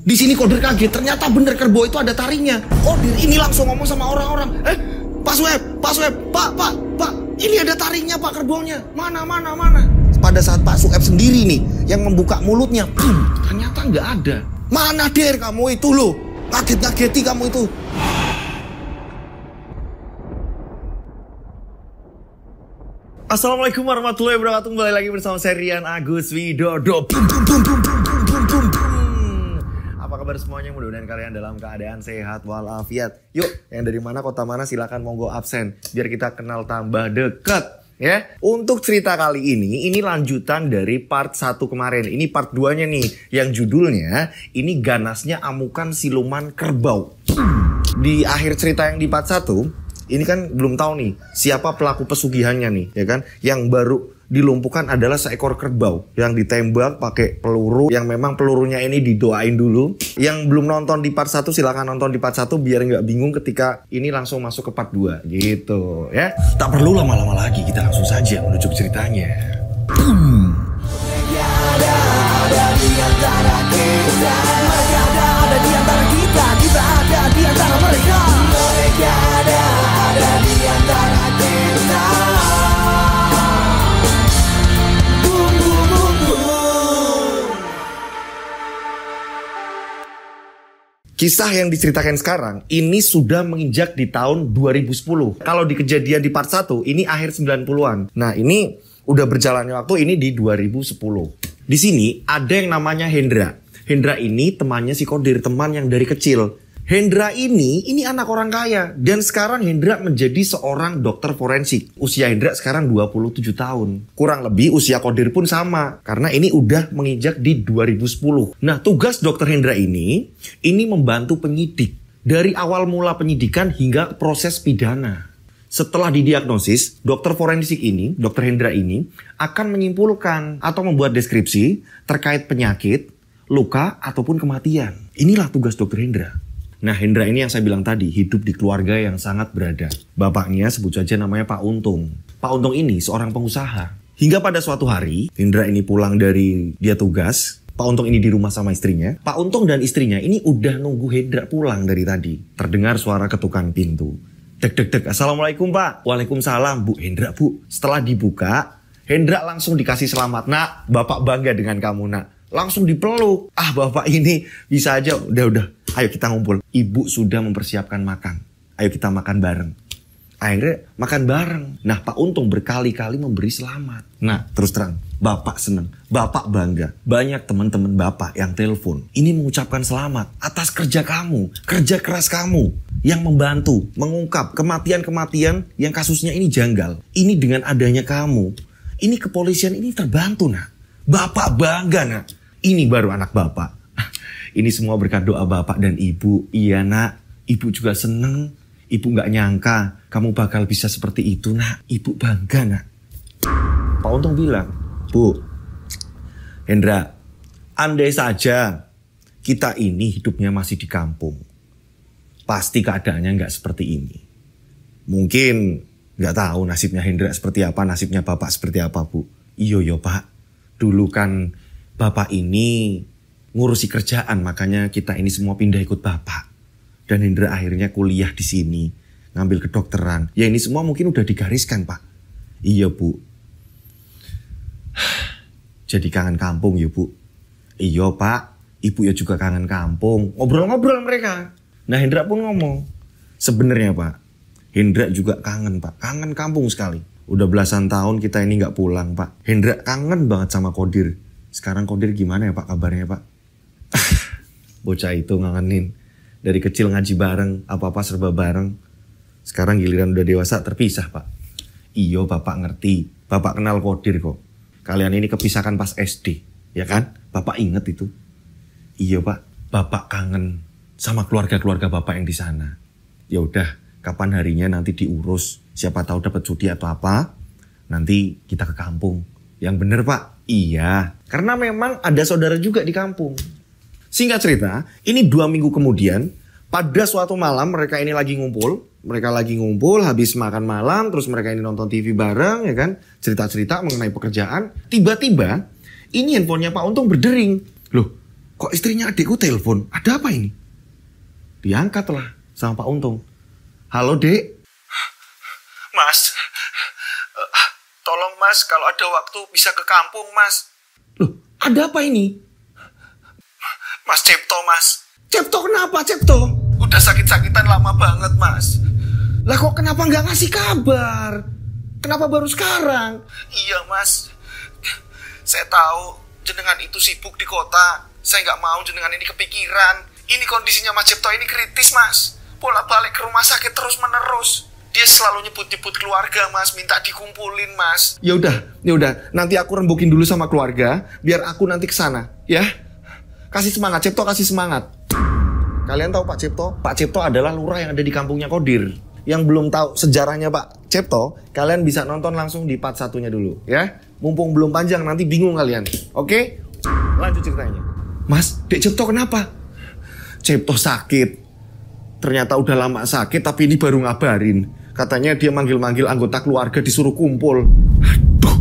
Di sini Kodir kaget, ternyata bener kerbau itu ada taringnya. Kodir ini langsung ngomong sama orang-orang, Pak Sueb, Pak, ini ada taringnya Pak kerbaunya. Mana. Pada saat Pak Sueb sendiri nih yang membuka mulutnya, ternyata nggak ada. Mana Der kamu itu loh, ngaget-ngageti kamu itu. Assalamualaikum warahmatullahi wabarakatuh. Kembali lagi bersama saya Rian Agus Widodo. Apa kabar semuanya? Mudah-mudahan kalian dalam keadaan sehat walafiat. Yuk, yang dari mana kota mana silakan monggo absen biar kita kenal tambah dekat ya. Untuk cerita kali ini lanjutan dari part 1 kemarin. Ini part 2-nya nih yang judulnya ini ganasnya amukan siluman kerbau. Di akhir cerita yang di part 1 ini kan belum tahu nih siapa pelaku pesugihannya nih, ya kan? Yang baru dilumpuhkan adalah seekor kerbau yang ditembak pakai peluru, yang memang pelurunya ini didoain dulu. Yang belum nonton di part 1 silakan nonton di part 1 biar nggak bingung ketika ini langsung masuk ke part 2 gitu ya. Tak perlu lama-lama lagi, kita langsung saja menuju ke ceritanya. Kisah yang diceritakan sekarang ini sudah menginjak di tahun 2010. Kalau di kejadian di part 1 ini akhir 90-an. Nah, ini udah berjalannya waktu ini di 2010. Di sini ada yang namanya Hendra. Hendra ini temannya si Kodir, teman yang dari kecil. Hendra ini anak orang kaya. Dan sekarang Hendra menjadi seorang dokter forensik. Usia Hendra sekarang 27 tahun. Kurang lebih usia Kodir pun sama. Karena ini udah menginjak di 2010. Nah, tugas dokter Hendra ini membantu penyidik. Dari awal mula penyidikan hingga proses pidana. Setelah didiagnosis, dokter forensik ini, dokter Hendra ini akan menyimpulkan atau membuat deskripsi terkait penyakit, luka, ataupun kematian. Inilah tugas dokter Hendra. Nah, Hendra ini yang saya bilang tadi, hidup di keluarga yang sangat berada. Bapaknya sebut saja namanya Pak Untung. Pak Untung ini seorang pengusaha. Hingga pada suatu hari, Hendra ini pulang dari dia tugas. Pak Untung ini di rumah sama istrinya. Pak Untung dan istrinya ini udah nunggu Hendra pulang dari tadi. Terdengar suara ketukan pintu. Dek. Assalamualaikum Pak. Waalaikumsalam Bu. Hendra Bu. Setelah dibuka, Hendra langsung dikasih selamat. Nak, Bapak bangga dengan kamu nak. Langsung dipeluk. Bapak ini bisa aja. Udah. Ayo kita ngumpul. Ibu sudah mempersiapkan makan. Ayo kita makan bareng. Akhirnya makan bareng. Nah, Pak Untung berkali-kali memberi selamat. Nah, terus terang. Bapak senang. Bapak bangga. Banyak teman-teman Bapak yang telepon. Ini mengucapkan selamat atas kerja kamu. Kerja keras kamu. Yang membantu. Mengungkap kematian-kematian yang kasusnya ini janggal. Ini dengan adanya kamu. Ini kepolisian ini terbantu nak. Bapak bangga nak. Ini baru anak Bapak. Ini semua berkat doa Bapak dan Ibu. Iya nak, Ibu juga seneng. Ibu gak nyangka kamu bakal bisa seperti itu nak. Ibu bangga nak. Pak Untung bilang, Bu, Hendra, andai saja kita ini hidupnya masih di kampung, pasti keadaannya gak seperti ini. Mungkin gak tahu nasibnya Hendra seperti apa, nasibnya Bapak seperti apa Bu. Iya Pak, dulu kan Bapak ini ngurusi kerjaan, makanya kita ini semua pindah ikut Bapak. Dan Hendra akhirnya kuliah di sini, ngambil kedokteran. Ya ini semua mungkin udah digariskan Pak. Iya Bu. Jadi kangen kampung ya Bu. Iya Pak, Ibu ya juga kangen kampung. Ngobrol-ngobrol mereka. Nah Hendra pun ngomong, sebenarnya Pak, Hendra juga kangen Pak. Kangen kampung sekali. Udah belasan tahun kita ini gak pulang Pak. Hendra kangen banget sama Kodir. Sekarang Kodir gimana ya Pak kabarnya Pak? Bocah itu ngangenin. Dari kecil ngaji bareng, apa-apa serba bareng. Sekarang giliran udah dewasa terpisah Pak. Iyo Bapak ngerti. Bapak kenal Kodir kok. Kalian ini kepisahkan pas SD. Ya kan? Bapak inget itu. Iyo Pak. Bapak kangen sama keluarga-keluarga Bapak yang di sana. Ya udah, kapan harinya nanti diurus. Siapa tahu dapat cuti atau apa. Nanti kita ke kampung. Yang bener Pak. Iya. Karena memang ada saudara juga di kampung. Singkat cerita, ini 2 minggu kemudian, pada suatu malam mereka ini lagi ngumpul. Mereka lagi ngumpul, habis makan malam, terus mereka ini nonton TV bareng, ya kan. Cerita-cerita mengenai pekerjaan. Tiba-tiba, ini handphonenya Pak Untung berdering. Loh, kok istrinya adikku telepon? Ada apa ini? Diangkatlah sama Pak Untung. Halo, Dek. Mas, tolong Mas, kalau ada waktu bisa ke kampung, Mas. Loh, ada apa ini? Mas Cipto, Mas. Cipto kenapa, Cipto? Udah sakit-sakitan lama banget, Mas. Lah kok kenapa nggak ngasih kabar? Kenapa baru sekarang? Iya, Mas. Saya tahu jenengan itu sibuk di kota. Saya nggak mau jenengan ini kepikiran. Ini kondisinya Mas Cipto ini kritis, Mas. Bolak-balik ke rumah sakit terus-menerus. Dia selalu nyebut-nyebut keluarga, Mas. Minta dikumpulin, Mas. Ya udah. Nanti aku rembukin dulu sama keluarga, biar aku nanti kesana, ya. Kasih semangat, Cipto, kasih semangat. Kalian tahu Pak Cipto? Pak Cipto adalah lurah yang ada di kampungnya Kodir. Yang belum tahu sejarahnya Pak Cipto, kalian bisa nonton langsung di part 1-nya dulu, ya. Mumpung belum panjang, nanti bingung kalian. Oke? Lanjut ceritanya. Mas, Dek Cipto kenapa? Cipto sakit. Ternyata udah lama sakit, tapi ini baru ngabarin. Katanya dia manggil-manggil anggota keluarga disuruh kumpul. Aduh,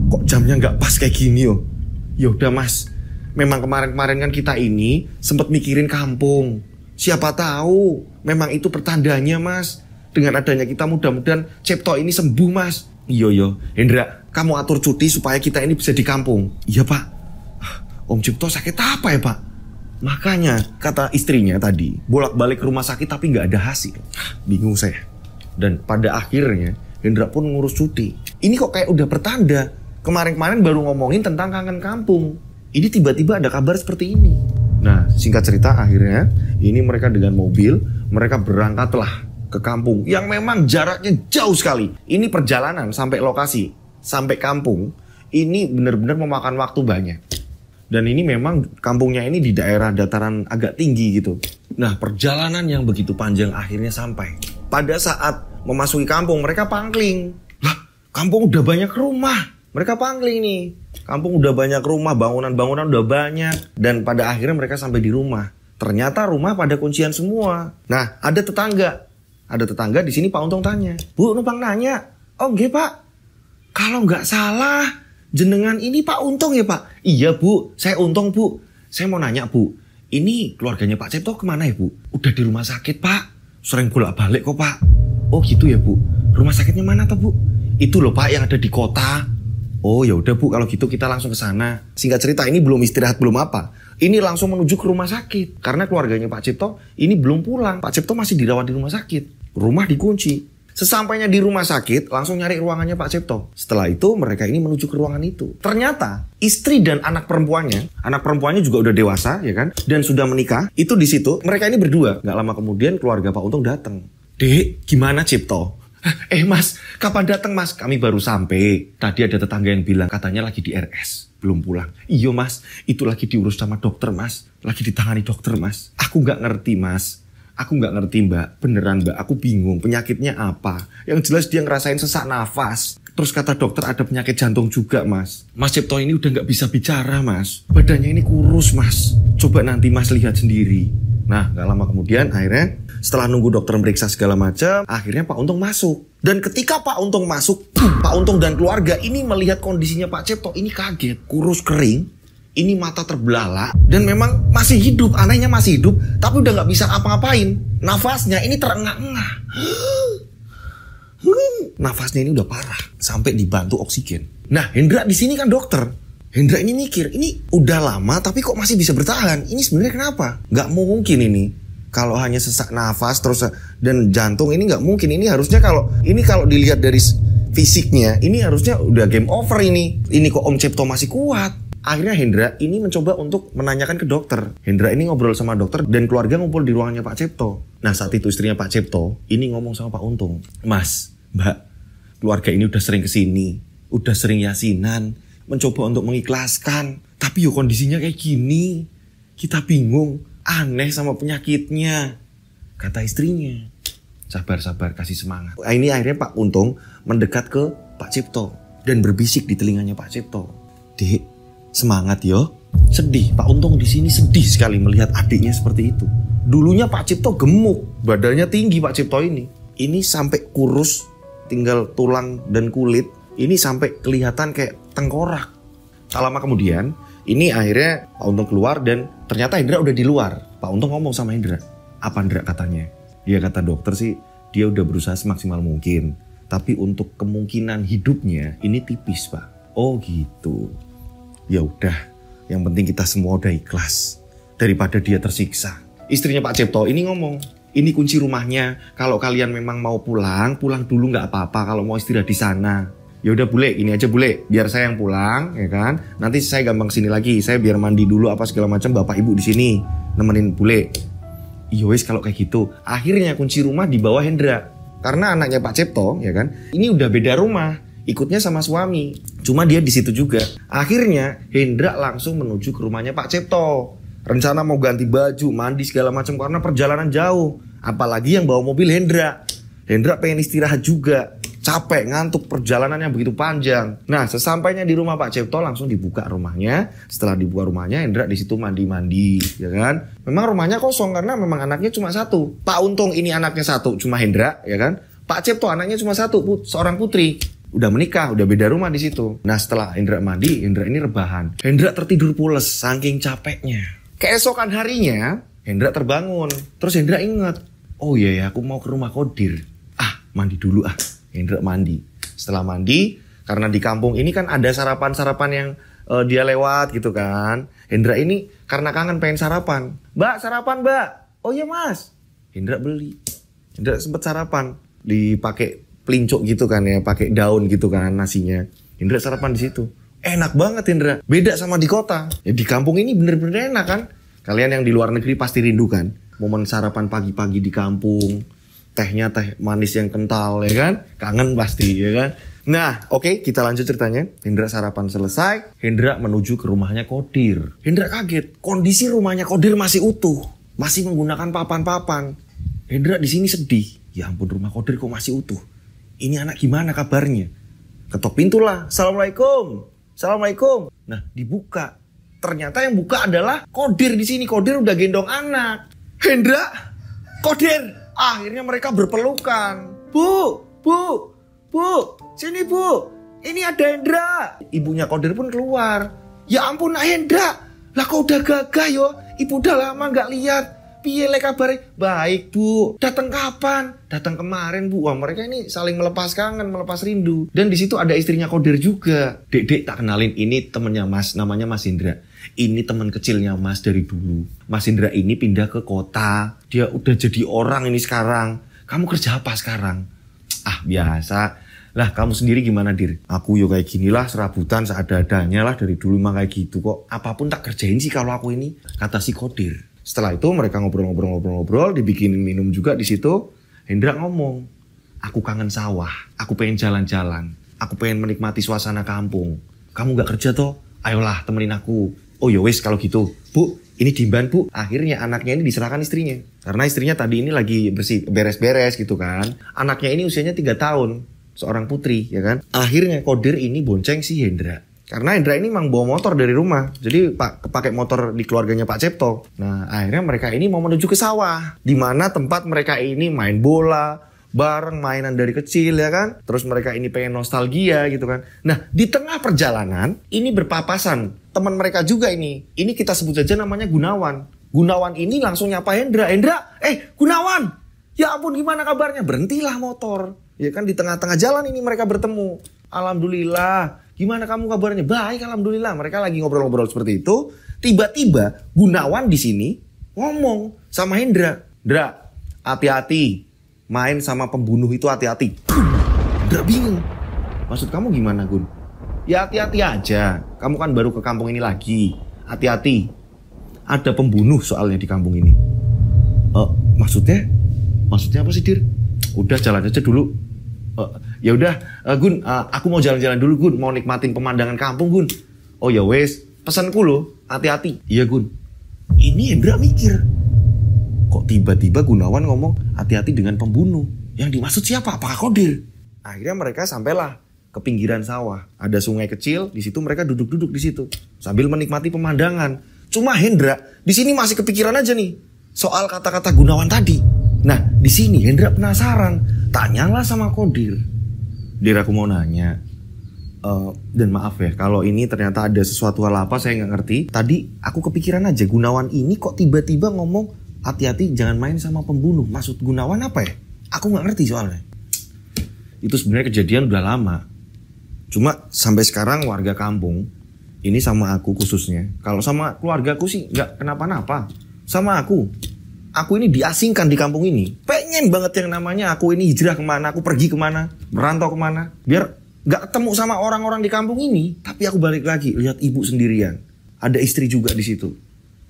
kok jamnya nggak pas kayak gini yo. Yaudah Mas, memang kemarin-kemarin kan kita ini sempat mikirin kampung. Siapa tahu memang itu pertandanya, Mas. Dengan adanya kita mudah-mudahan Cipto ini sembuh, Mas. Iya. Hendra, kamu atur cuti supaya kita ini bisa di kampung. Iya, Pak. Om Cipto sakit apa ya, Pak? Makanya kata istrinya tadi bolak-balik ke rumah sakit tapi nggak ada hasil. Bingung saya. Dan pada akhirnya Hendra pun ngurus cuti. Ini kok kayak udah pertanda. Kemarin-kemarin baru ngomongin tentang kangen kampung. Ini tiba-tiba ada kabar seperti ini. Nah, singkat cerita akhirnya ini mereka dengan mobil, mereka berangkatlah ke kampung yang memang jaraknya jauh sekali. Ini perjalanan sampai lokasi, sampai kampung, ini benar-benar memakan waktu banyak. Dan ini memang kampungnya ini di daerah dataran agak tinggi gitu. Nah, perjalanan yang begitu panjang akhirnya sampai. Pada saat memasuki kampung, mereka pangling. Lah, kampung udah banyak rumah. Mereka pangling nih. Kampung udah banyak rumah, bangunan-bangunan udah banyak. Dan pada akhirnya mereka sampai di rumah. Ternyata rumah pada kuncian semua. Nah, ada tetangga. Ada tetangga di sini Pak Untung tanya. Bu, numpang nanya. Oh, nggih Pak. Kalau nggak salah, jenengan ini Pak Untung ya Pak? Iya Bu, saya Untung Bu. Saya mau nanya Bu, ini keluarganya Pak Cipto kemana ya Bu? Udah di rumah sakit Pak. Sering bolak-balik kok Pak. Oh gitu ya Bu. Rumah sakitnya mana tuh Bu? Itu loh Pak yang ada di kota. Oh ya udah Bu, kalau gitu kita langsung ke sana. Singkat cerita ini belum istirahat belum apa. Ini langsung menuju ke rumah sakit. Karena keluarganya Pak Cipto ini belum pulang. Pak Cipto masih dirawat di rumah sakit. Rumah dikunci. Sesampainya di rumah sakit, langsung nyari ruangannya Pak Cipto. Setelah itu mereka ini menuju ke ruangan itu. Ternyata istri dan anak perempuannya juga udah dewasa ya kan, dan sudah menikah. Itu di situ mereka ini berdua. Gak lama kemudian keluarga Pak Untung datang. Dek, gimana Cipto? Mas, kapan datang Mas? Kami baru sampai. Tadi ada tetangga yang bilang katanya lagi di RS, belum pulang. Iya Mas, itu lagi diurus sama dokter Mas. Lagi ditangani dokter Mas. Aku gak ngerti Mas. Aku nggak ngerti Mbak, beneran Mbak, aku bingung penyakitnya apa. Yang jelas dia ngerasain sesak nafas. Terus kata dokter ada penyakit jantung juga Mas. Mas Cipto ini udah nggak bisa bicara Mas. Badannya ini kurus Mas. Coba nanti Mas lihat sendiri. Nah nggak lama kemudian akhirnya setelah nunggu dokter meriksa segala macam, akhirnya Pak Untung masuk. Dan ketika Pak Untung masuk, Pak Untung dan keluarga ini melihat kondisinya Pak Cipto ini kaget. Kurus kering. Ini mata terbelalak dan memang masih hidup, anehnya masih hidup, tapi udah nggak bisa apa-apain. Nafasnya ini terengah-engah. Nafasnya ini udah parah, sampai dibantu oksigen. Nah, Hendra di sini kan dokter. Hendra ini mikir, ini udah lama tapi kok masih bisa bertahan. Ini sebenarnya kenapa? Nggak mungkin ini. Kalau hanya sesak nafas terus dan jantung ini nggak mungkin. Ini harusnya kalau dilihat dari fisiknya, ini harusnya udah game over ini. Ini kok Om Cipto masih kuat. Akhirnya Hendra ini mencoba untuk menanyakan ke dokter. Hendra ini ngobrol sama dokter dan keluarga ngumpul di ruangannya Pak Cipto. Nah saat itu istrinya Pak Cipto ini ngomong sama Pak Untung. Mas, Mbak, keluarga ini udah sering kesini, udah sering yasinan, mencoba untuk mengikhlaskan. Tapi kondisinya kayak gini, kita bingung, aneh sama penyakitnya. Kata istrinya. Sabar, kasih semangat. Ini akhirnya Pak Untung mendekat ke Pak Cipto dan berbisik di telinganya Pak Cipto. Dek, semangat yo. Sedih, Pak Untung di sini sedih sekali melihat adiknya seperti itu. Dulunya Pak Cipto gemuk, badannya tinggi Pak Cipto ini. Ini sampai kurus, tinggal tulang dan kulit. Ini sampai kelihatan kayak tengkorak. Tak lama kemudian, ini akhirnya Pak Untung keluar dan Ternyata Hendra udah di luar. Pak Untung ngomong sama Hendra. Apa Hendra katanya? Dia kata dokter sih, dia udah berusaha semaksimal mungkin. Tapi untuk kemungkinan hidupnya ini tipis, Pak. Oh gitu. Ya udah, yang penting kita semua udah ikhlas. Daripada dia tersiksa. Istrinya Pak Cipto ini ngomong, ini kunci rumahnya. Kalau kalian memang mau pulang, pulang dulu nggak apa-apa. Kalau mau istirahat di sana. Ya udah bule, ini aja bule, biar saya yang pulang, ya kan? Nanti saya gampang sini lagi, saya biar mandi dulu apa segala macam, bapak ibu di sini nemenin bule. Iya wes kalau kayak gitu. Akhirnya kunci rumah dibawa Hendra, karena anaknya Pak Cipto, ya kan? Ini udah beda rumah, ikutnya sama suami. Cuma dia di situ juga. Akhirnya Hendra langsung menuju ke rumahnya Pak Cipto. Rencana mau ganti baju, mandi segala macam karena perjalanan jauh. Apalagi yang bawa mobil Hendra. Hendra pengen istirahat juga. Capek, ngantuk, perjalanan yang begitu panjang. Nah, sesampainya di rumah Pak Cipto langsung dibuka rumahnya. Setelah dibuka rumahnya, Hendra di situ mandi-mandi, ya kan? Memang rumahnya kosong karena memang anaknya cuma satu. Pak Untung ini anaknya satu, cuma Hendra, ya kan? Pak Cipto anaknya cuma satu, seorang putri. Udah menikah, udah beda rumah di situ. Nah, setelah Hendra mandi, Hendra ini rebahan. Hendra tertidur pules saking capeknya. Keesokan harinya, Hendra terbangun. Terus Hendra ingat, oh iya ya, aku mau ke rumah Kodir. Mandi dulu Hendra mandi. Setelah mandi, karena di kampung ini kan ada sarapan-sarapan yang dia lewat gitu kan. Hendra ini karena kangen pengen sarapan. Mbak, sarapan mbak. Oh iya mas. Hendra beli. Hendra sempet sarapan. Dipakai pelincuk gitu kan ya. Pakai daun gitu kan nasinya. Hendra sarapan di situ. Enak banget Hendra. Beda sama di kota. Ya di kampung ini bener-bener enak kan. Kalian yang di luar negeri pasti rindu kan. Momen sarapan pagi-pagi di kampung. Tehnya teh manis yang kental ya kan. Kangen pasti ya kan. Nah oke, kita lanjut ceritanya. Hendra sarapan selesai. Hendra menuju ke rumahnya Kodir. Hendra kaget. Kondisi rumahnya Kodir masih utuh. Masih menggunakan papan-papan. Hendra di sini sedih. Ya ampun, rumah Kodir kok masih utuh. Ini anak gimana kabarnya? Ketok pintu lah. Assalamualaikum. Assalamualaikum. Nah dibuka. Ternyata yang buka adalah Kodir di sini. Kodir udah gendong anak. Hendra, Kodir. Akhirnya mereka berpelukan. Bu, sini bu. Ini ada Hendra. Ibunya Kodir pun keluar. Ya ampun nak Hendra. Lah kok udah gagah yo. Ibu udah lama gak lihat. Piye le kabare? Baik bu. Datang kapan? Datang kemarin bu. Wah mereka ini saling melepas kangen, melepas rindu. Dan di situ ada istrinya Kodir juga. Dek tak kenalin, ini temennya Mas, namanya Mas Hendra. Ini teman kecilnya Mas dari dulu. Mas Hendra ini pindah ke kota. Dia udah jadi orang ini sekarang. Kamu kerja apa sekarang? Biasa. Lah kamu sendiri gimana Dir? Aku yo kayak ginilah, serabutan seada-adanya lah, dari dulu emang kayak gitu kok. Apapun tak kerjain sih kalau aku ini, kata si Kodir. Setelah itu mereka ngobrol-ngobrol, dibikinin minum juga di situ. Hendra ngomong, aku kangen sawah, aku pengen jalan-jalan, aku pengen menikmati suasana kampung. Kamu gak kerja toh? Ayolah temenin aku. Oh ya wes kalau gitu. Bu, ini dimban bu. Akhirnya anaknya ini diserahkan istrinya. Karena istrinya tadi ini lagi beres-beres gitu kan. Anaknya ini usianya 3 tahun. Seorang putri ya kan. Akhirnya Kodir ini bonceng si Hendra. Karena Hendra ini memang bawa motor dari rumah. Jadi pakai motor di keluarganya Pak Cipto. Nah akhirnya mereka ini mau menuju ke sawah. Dimana tempat mereka ini main bola. Bareng mainan dari kecil ya kan. Terus mereka ini pengen nostalgia gitu kan. Nah di tengah perjalanan ini berpapasan teman mereka juga ini. Ini kita sebut saja namanya Gunawan. Gunawan ini langsung nyapa Hendra. Hendra, Gunawan. Ya ampun gimana kabarnya? Berhentilah motor. Ya kan di tengah-tengah jalan ini mereka bertemu. Alhamdulillah. Gimana kamu kabarnya? Baik alhamdulillah. Mereka lagi ngobrol-ngobrol seperti itu. Tiba-tiba Gunawan di sini ngomong sama Hendra. Hendra, hati-hati. Main sama pembunuh itu hati-hati. Hendra bingung. Maksud kamu gimana Gun? Ya hati-hati aja. Kamu kan baru ke kampung ini lagi. Hati-hati. Ada pembunuh soalnya di kampung ini. Maksudnya? Maksudnya apa sih Dir? Udah jalan aja dulu. Ya udah Gun, aku mau jalan-jalan dulu Gun. Mau nikmatin pemandangan kampung Gun. Oh ya wes, pesanku loh, hati-hati. Iya Gun. Ini Hendra mikir. Kok tiba-tiba Gunawan ngomong hati-hati dengan pembunuh? Yang dimaksud siapa? Apakah Kodir? Akhirnya mereka sampailah ke pinggiran sawah. Ada sungai kecil, di situ mereka duduk-duduk di situ sambil menikmati pemandangan. Cuma Hendra di sini masih kepikiran aja nih soal kata-kata Gunawan tadi. Nah, di sini Hendra penasaran, tanyalah sama Kodir. Dir, aku mau nanya. Dan maaf ya, kalau ini ternyata ada sesuatu hal apa saya nggak ngerti. Tadi aku kepikiran aja, Gunawan ini kok tiba-tiba ngomong hati-hati jangan main sama pembunuh. Maksud Gunawan apa ya? Aku nggak ngerti soalnya. Itu sebenarnya kejadian udah lama. Cuma sampai sekarang warga kampung, ini sama aku khususnya, kalau sama keluargaku sih nggak kenapa-napa. Sama aku ini diasingkan di kampung ini. Pengen banget yang namanya aku ini hijrah kemana, aku pergi kemana, merantau kemana, biar gak ketemu sama orang-orang di kampung ini. Tapi aku balik lagi, lihat ibu sendirian. Ada istri juga di situ.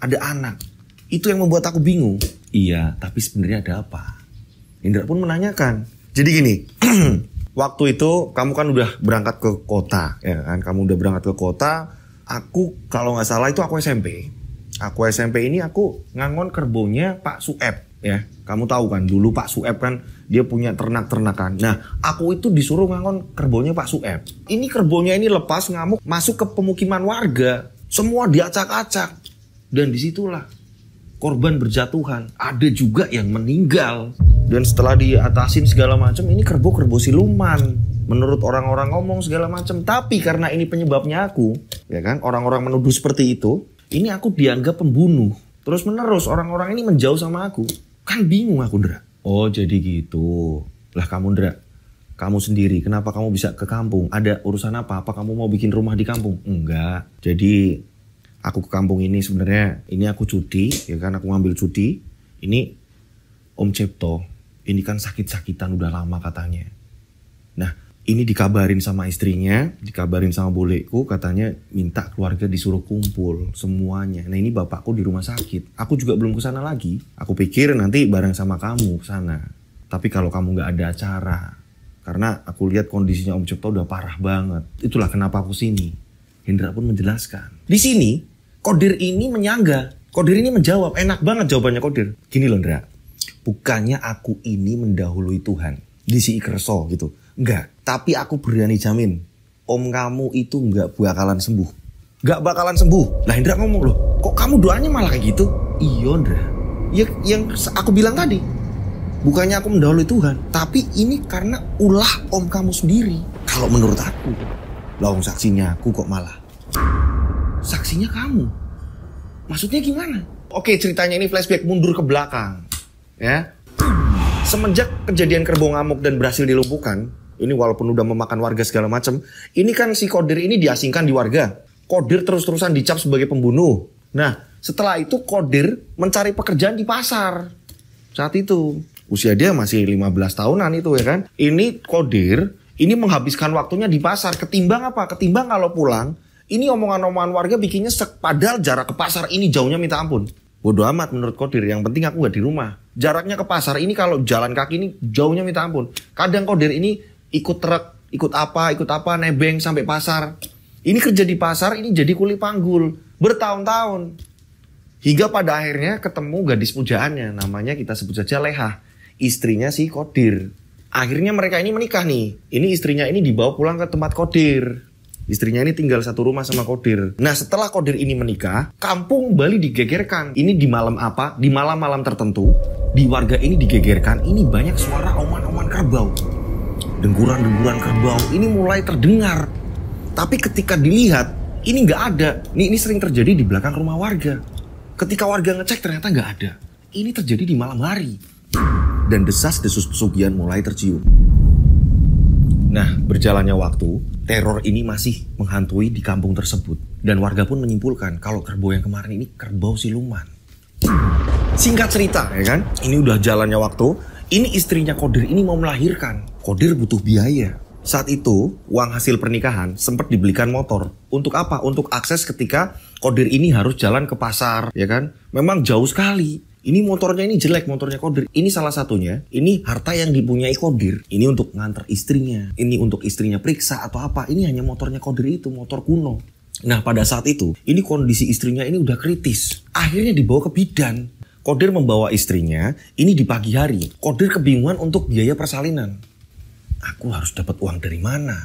Ada anak. Itu yang membuat aku bingung. Iya, tapi sebenarnya ada apa? Indra pun menanyakan. Jadi gini, waktu itu kamu kan udah berangkat ke kota, ya kan? Kamu udah berangkat ke kota. Aku kalau nggak salah itu aku SMP. Aku SMP ini aku ngangon kerbonya Pak Sueb, ya. Kamu tahu kan dulu Pak Sueb kan dia punya ternak-ternakan. Nah, aku itu disuruh ngangon kerbonya Pak Sueb. Ini kerbonya ini lepas ngamuk masuk ke pemukiman warga. Semua diacak-acak. Dan disitulah korban berjatuhan. Ada juga yang meninggal. Dan setelah diatasin segala macam, ini kerbo-kerbo siluman. Menurut orang-orang ngomong segala macam. Tapi karena ini penyebabnya aku, ya kan, orang-orang menuduh seperti itu, ini aku dianggap pembunuh. Terus menerus orang-orang ini menjauh sama aku. Kan bingung aku, Ndra. Oh jadi gitu. Lah kamu, Ndra, kamu sendiri kenapa kamu bisa ke kampung? Ada urusan apa? Apa kamu mau bikin rumah di kampung? Enggak. Jadi aku ke kampung ini sebenarnya ini aku cuti, ya kan, aku ngambil cuti. Ini Om Cipto, ini kan sakit-sakitan udah lama katanya. Nah, ini dikabarin sama istrinya, dikabarin sama bulekku, katanya minta keluarga disuruh kumpul semuanya. Nah, ini bapakku di rumah sakit. Aku juga belum kesana lagi. Aku pikir nanti bareng sama kamu kesana. Tapi kalau kamu nggak ada acara, karena aku lihat kondisinya Om Cipto udah parah banget. Itulah kenapa aku sini. Hendra pun menjelaskan. Di sini, Kodir ini menyangga. Kodir ini menjawab. Enak banget jawabannya Kodir. Gini loh, Ndra. Bukannya aku ini mendahului Tuhan. Di si Ikerso gitu. Enggak. Tapi aku berani jamin. Om kamu itu enggak bakalan sembuh. Enggak bakalan sembuh. Lah Hendra ngomong loh. Kok kamu doanya malah kayak gitu? Iya, Ndra. Ya, yang aku bilang tadi. Bukannya aku mendahului Tuhan. Tapi ini karena ulah om kamu sendiri. Kalau menurut aku. Lah om saksinya aku kok malah. Saksinya kamu. Maksudnya gimana? Oke, ceritanya ini flashback mundur ke belakang. Ya. Semenjak kejadian kerbau ngamuk dan berhasil dilumpuhkan, ini walaupun udah memakan warga segala macam, ini kan si Kodir ini diasingkan di warga. Kodir terus-terusan dicap sebagai pembunuh. Nah, setelah itu Kodir mencari pekerjaan di pasar. Saat itu, usia dia masih 15 tahunan itu ya kan. Ini Kodir, ini menghabiskan waktunya di pasar. Ketimbang apa? Ketimbang kalau pulang, ini omongan-omongan warga bikinnya padahal jarak ke pasar ini jauhnya minta ampun. Bodoh amat menurut Kodir, yang penting aku gak di rumah. Jaraknya ke pasar ini kalau jalan kaki ini jauhnya minta ampun. Kadang Kodir ini ikut truk, ikut apa, nebeng sampai pasar. Ini kerja di pasar, ini jadi kuli panggul. Bertahun-tahun. Hingga pada akhirnya ketemu gadis pujaannya. Namanya kita sebut saja Leha. Istrinya si Kodir. Akhirnya mereka ini menikah nih. Ini istrinya ini dibawa pulang ke tempat Kodir. Istrinya ini tinggal satu rumah sama Kodir. Nah setelah Kodir ini menikah, kampung Bali digegerkan. Ini di malam apa? Di malam-malam tertentu, di warga ini digegerkan. Ini banyak suara oman-oman kerbau. Dengguran-dengguran kerbau ini mulai terdengar. Tapi ketika dilihat, ini nggak ada. Ini sering terjadi di belakang rumah warga. Ketika warga ngecek ternyata nggak ada. Ini terjadi di malam hari. Dan desas-desus pesugihan mulai tercium. Nah, berjalannya waktu, teror ini masih menghantui di kampung tersebut. Dan warga pun menyimpulkan kalau kerbau yang kemarin ini kerbau siluman. Singkat cerita, ya kan? Ini udah jalannya waktu. Ini istrinya Kodir ini mau melahirkan. Kodir butuh biaya. Saat itu, uang hasil pernikahan sempat dibelikan motor. Untuk apa? Untuk akses ketika Kodir ini harus jalan ke pasar, ya kan? Memang jauh sekali. Ini motornya ini jelek, motornya Kodir. Ini salah satunya, ini harta yang dipunyai Kodir. Ini untuk nganter istrinya. Ini untuk istrinya periksa atau apa. Ini hanya motornya Kodir itu, motor kuno. Nah pada saat itu, ini kondisi istrinya ini udah kritis. Akhirnya dibawa ke bidan. Kodir membawa istrinya, ini di pagi hari. Kodir kebingungan untuk biaya persalinan. Aku harus dapat uang dari mana?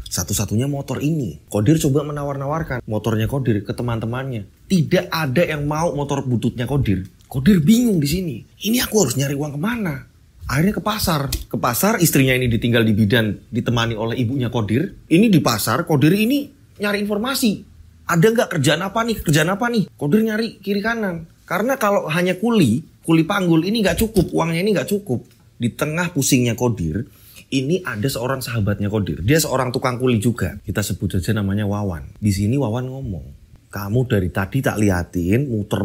Satu-satunya motor ini. Kodir coba menawar-nawarkan motornya Kodir ke teman-temannya. Tidak ada yang mau motor bututnya Kodir. Kodir bingung di sini. Ini aku harus nyari uang kemana? Akhirnya ke pasar istrinya ini ditinggal di bidan, ditemani oleh ibunya Kodir. Ini di pasar, Kodir ini nyari informasi. Ada nggak kerjaan apa nih? Kodir nyari kiri kanan. Karena kalau hanya kuli panggul ini nggak cukup, uangnya ini nggak cukup. Di tengah pusingnya Kodir, ini ada seorang sahabatnya Kodir. Dia seorang tukang kuli juga. Kita sebut saja namanya Wawan. Di sini Wawan ngomong, kamu dari tadi tak liatin, muter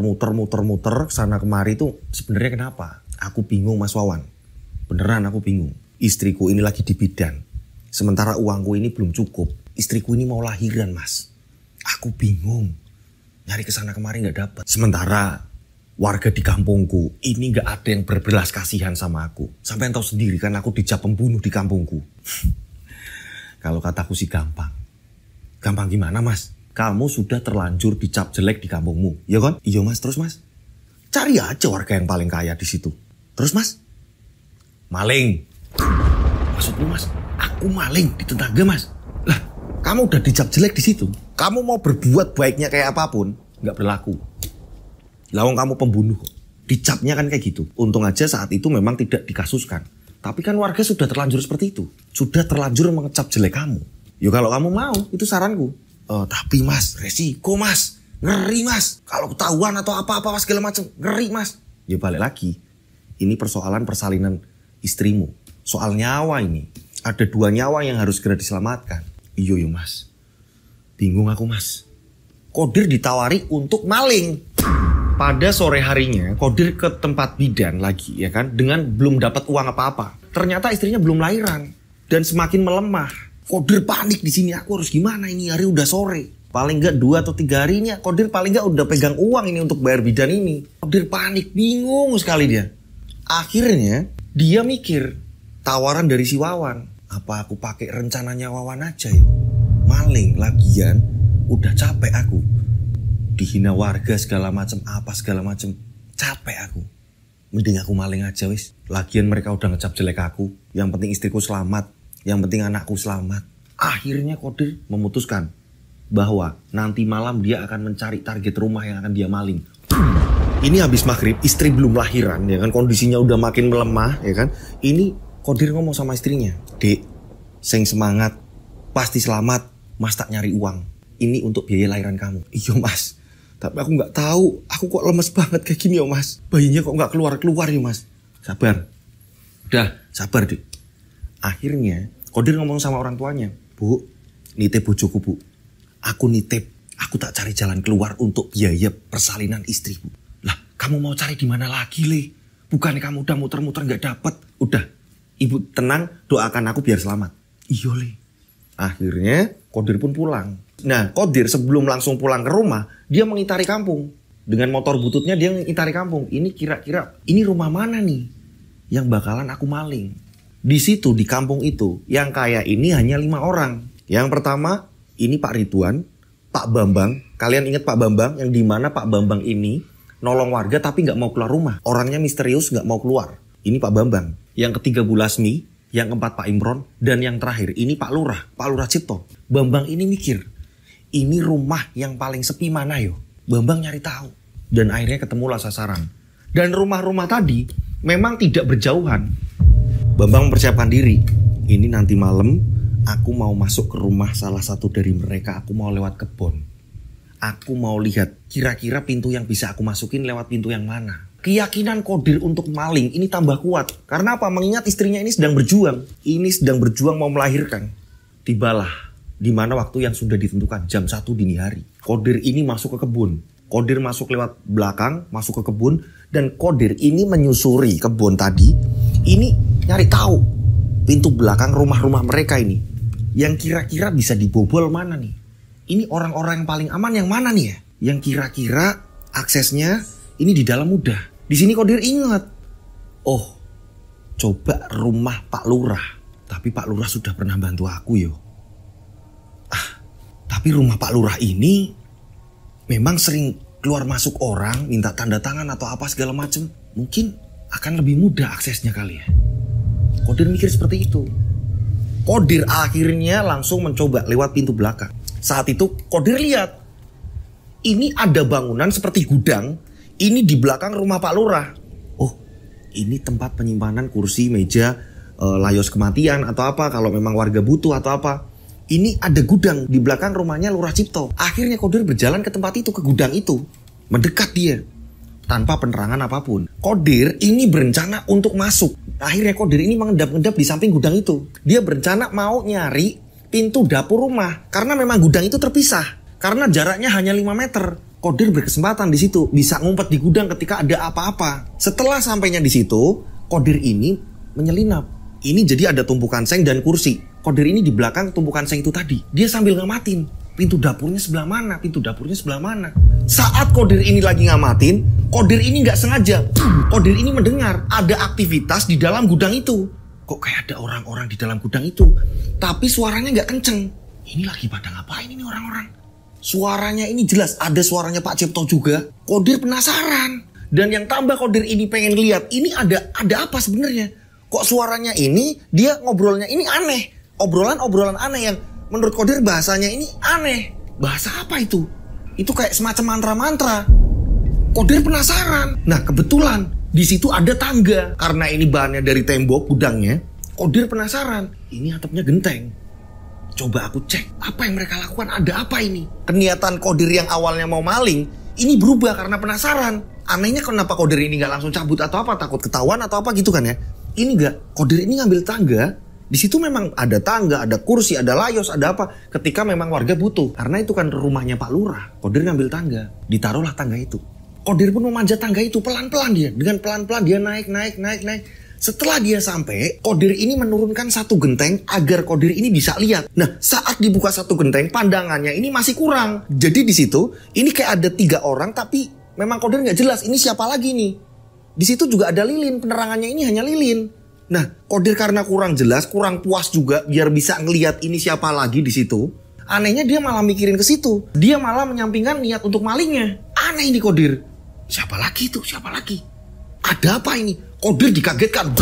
sana kemari tuh sebenarnya kenapa? Aku bingung Mas Wawan. Beneran aku bingung. Istriku ini lagi di bidan. Sementara uangku ini belum cukup. Istriku ini mau lahiran, Mas. Aku bingung. Nyari kesana kemari gak dapat. Sementara warga di kampungku ini gak ada yang berbelas kasihan sama aku. Sampai tahu sendiri kan aku dicap pembunuh di kampungku. Kalau kataku sih gampang. Gampang gimana, Mas? Kamu sudah terlanjur dicap jelek di kampungmu. Ya kan? Iya, Mas. Terus, Mas? Cari aja warga yang paling kaya di situ. Terus, Mas? Maling. Maksudmu, Mas? Aku maling di tetangga, Mas. Lah, kamu udah dicap jelek di situ. Kamu mau berbuat baiknya kayak apapun, nggak berlaku. Lawang kamu pembunuh kok. Dicapnya kan kayak gitu. Untung aja saat itu memang tidak dikasuskan. Tapi kan warga sudah terlanjur seperti itu. Sudah terlanjur mengecap jelek kamu. Ya kalau kamu mau, itu saranku. Tapi Mas, resiko Mas. Ngeri Mas. Kalau ketahuan atau apa-apa segala macam, ngeri Mas. Ya balik lagi. Ini persoalan persalinan istrimu. Soal nyawa ini. Ada 2 nyawa yang harus segera diselamatkan. Iyo Mas. Bingung aku Mas. Kodir ditawari untuk maling. Pada sore harinya Kodir ke tempat bidan lagi ya kan. Dengan belum dapat uang apa-apa. Ternyata istrinya belum lahiran. Dan semakin melemah. Kodir panik di sini. Aku harus gimana ini, hari udah sore. Paling enggak 2 atau 3 hari ini Kodir paling enggak udah pegang uang ini untuk bayar bidan ini. Kodir panik, bingung sekali dia. Akhirnya dia mikir, tawaran dari si Wawan. Apa aku pakai rencananya Wawan aja yo? Maling lagian, udah capek aku. Dihina warga segala macam, apa segala macam. Capek aku. Mending aku maling aja wis. Lagian mereka udah ngecap jelek aku. Yang penting istriku selamat. Yang penting anakku selamat. Akhirnya Kodir memutuskan bahwa nanti malam dia akan mencari target rumah yang akan dia maling. Ini habis maghrib, istri belum lahiran, ya kan, kondisinya udah makin melemah, ya kan. Ini Kodir ngomong sama istrinya, Dek, sing semangat, pasti selamat, Mas tak nyari uang. Ini untuk biaya lahiran kamu. Iya Mas, tapi aku nggak tahu, aku kok lemes banget kayak gini ya Mas. Bayinya kok nggak keluar ya Mas. Sabar, udah sabar Dek. Akhirnya Kodir ngomong sama orang tuanya, Bu, nitip bojoku Bu. Aku nitip, aku tak cari jalan keluar untuk biaya persalinan istri Bu. Lah, kamu mau cari di mana lagi, Le? Bukannya kamu udah muter-muter nggak dapet. Udah, Ibu tenang, doakan aku biar selamat. Iya, Le. Akhirnya Kodir pun pulang. Nah, Kodir sebelum langsung pulang ke rumah, dia mengitari kampung. Dengan motor bututnya dia mengitari kampung. Ini kira-kira, ini rumah mana nih yang bakalan aku maling? Di situ, di kampung itu, yang kaya ini hanya 5 orang. Yang pertama, ini Pak Ridwan, Pak Bambang. Kalian ingat Pak Bambang? Yang dimana Pak Bambang ini nolong warga tapi gak mau keluar rumah. Orangnya misterius gak mau keluar. Ini Pak Bambang. Yang ketiga Bu Lasmi. Yang keempat Pak Imron. Dan yang terakhir ini Pak Lurah. Pak Lurah Cipto. Bambang ini mikir, ini rumah yang paling sepi mana yo? Bambang nyari tahu. Dan akhirnya ketemulah sasaran. Dan rumah-rumah tadi memang tidak berjauhan. Bambang mempersiapkan diri. Ini nanti malam aku mau masuk ke rumah salah satu dari mereka. Aku mau lewat kebun. Aku mau lihat kira-kira pintu yang bisa aku masukin lewat pintu yang mana. Keyakinan Kodir untuk maling ini tambah kuat. Karena apa? Mengingat istrinya ini sedang berjuang. Ini sedang berjuang mau melahirkan. Tibalah di mana waktu yang sudah ditentukan, jam 1 dini hari. Kodir ini masuk ke kebun. Kodir masuk lewat belakang, masuk ke kebun. Dan Kodir ini menyusuri kebun tadi. Ini nyari tahu pintu belakang rumah-rumah mereka ini. Yang kira-kira bisa dibobol mana nih? Ini orang-orang yang paling aman yang mana nih ya? Yang kira-kira aksesnya ini di dalam mudah. Di sini Kodir ingat. Oh, coba rumah Pak Lurah. Tapi Pak Lurah sudah pernah bantu aku yo. Tapi rumah Pak Lurah ini memang sering keluar masuk orang, minta tanda tangan atau apa segala macam. Mungkin akan lebih mudah aksesnya kali ya. Kodir mikir seperti itu. Kodir akhirnya langsung mencoba lewat pintu belakang. Saat itu Kodir lihat, ini ada bangunan seperti gudang. Ini di belakang rumah Pak Lurah. Oh, ini tempat penyimpanan kursi, meja, layos kematian atau apa kalau memang warga butuh atau apa. Ini ada gudang di belakang rumahnya Lurah Cipto. Akhirnya Kodir berjalan ke tempat itu, ke gudang itu. Mendekat dia tanpa penerangan apapun. Kodir ini berencana untuk masuk. Akhirnya Kodir ini mengendap-endap di samping gudang itu. Dia berencana mau nyari pintu dapur rumah karena memang gudang itu terpisah. Karena jaraknya hanya 5 meter. Kodir berkesempatan di situ bisa ngumpet di gudang ketika ada apa-apa. Setelah sampainya di situ, Kodir ini menyelinap. Ini jadi ada tumpukan seng dan kursi. Kodir ini di belakang tumpukan seng itu tadi. Dia sambil ngamatin. Pintu dapurnya sebelah mana? Pintu dapurnya sebelah mana? Saat Kodir ini lagi ngamatin, Kodir ini nggak sengaja. Kodir ini mendengar ada aktivitas di dalam gudang itu. Kok kayak ada orang-orang di dalam gudang itu? Tapi suaranya nggak kenceng. Ini lagi pada ngapain ini orang-orang? Suaranya ini jelas ada suaranya Pak Cipto juga. Kodir penasaran. Dan yang tambah Kodir ini pengen lihat, ini ada apa sebenarnya? Kok suaranya ini, dia ngobrolnya ini aneh. Obrolan-obrolan aneh yang menurut Kodir bahasanya ini aneh. Bahasa apa itu? Itu kayak semacam mantra-mantra. Kodir penasaran. Nah kebetulan di situ ada tangga. Karena ini bahannya dari tembok gudangnya. Kodir penasaran. Ini atapnya genteng. Coba aku cek. Apa yang mereka lakukan? Ada apa ini? Keniatan Kodir yang awalnya mau maling, ini berubah karena penasaran. Anehnya kenapa Kodir ini gak langsung cabut atau apa? Takut ketahuan atau apa gitu kan ya? Ini gak. Kodir ini ngambil tangga. Di situ memang ada tangga, ada kursi, ada layos, ada apa. Ketika memang warga butuh. Karena itu kan rumahnya Pak Lurah. Kodir ngambil tangga. Ditaruhlah tangga itu. Kodir pun memanjat tangga itu pelan-pelan dia. Dengan pelan-pelan dia naik. Setelah dia sampai, Kodir ini menurunkan satu genteng agar Kodir ini bisa lihat. Nah, saat dibuka satu genteng, pandangannya ini masih kurang. Jadi di situ, ini kayak ada 3 orang, tapi memang Kodir nggak jelas ini siapa lagi nih. Di situ juga ada lilin, penerangannya ini hanya lilin. Nah, Kodir karena kurang jelas, kurang puas juga biar bisa ngelihat ini siapa lagi di situ. Anehnya dia malah mikirin ke situ. Dia malah menyampingkan niat untuk malingnya. Aneh ini Kodir. Siapa lagi itu? Siapa lagi? Ada apa ini? Kodir dikagetkan.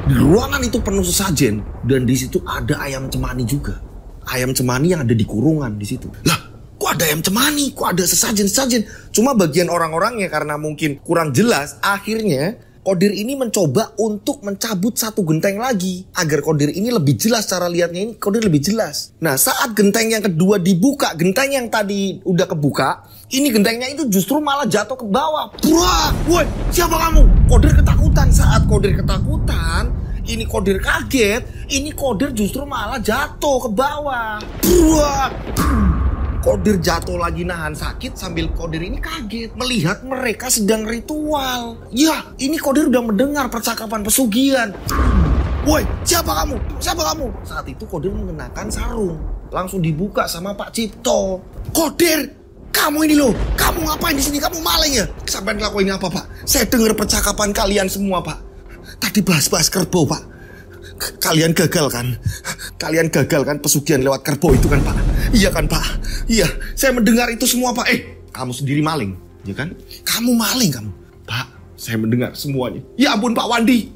Di ruangan itu penuh sesajen dan di situ ada ayam cemani juga. Ayam cemani yang ada di kurungan di situ. Lah, kok ada ayam cemani? Kok ada sesajen-sesajen? Cuma bagian orang-orangnya karena mungkin kurang jelas, akhirnya Kodir ini mencoba untuk mencabut satu genteng lagi agar Kodir ini lebih jelas cara lihatnya ini. Kodir lebih jelas. Nah, saat genteng yang kedua dibuka, genteng yang tadi udah kebuka, ini gentengnya itu justru malah jatuh ke bawah. Wah, woi, siapa kamu? Kodir ketakutan. Saat Kodir ketakutan, ini Kodir kaget, ini Kodir justru malah jatuh ke bawah. Wah. Kodir jatuh lagi nahan sakit sambil Kodir ini kaget melihat mereka sedang ritual. Ya, ini Kodir udah mendengar percakapan pesugihan. Woi, siapa kamu? Siapa kamu? Saat itu Kodir mengenakan sarung. Langsung dibuka sama Pak Cipto. Kodir, kamu ini loh. Kamu ngapain di sini? Kamu maling ya? Sampai ngelakuin apa, Pak? Saya dengar percakapan kalian semua, Pak. Tadi bahas-bahas kerbau, Pak. Kalian gagal kan? Kalian gagal kan pesugihan lewat kerbau itu kan, Pak? Iya kan, Pak? Iya, saya mendengar itu semua, Pak. Kamu sendiri maling, ya kan? Kamu maling kamu. Pak, saya mendengar semuanya. Ya ampun, Pak Wandi.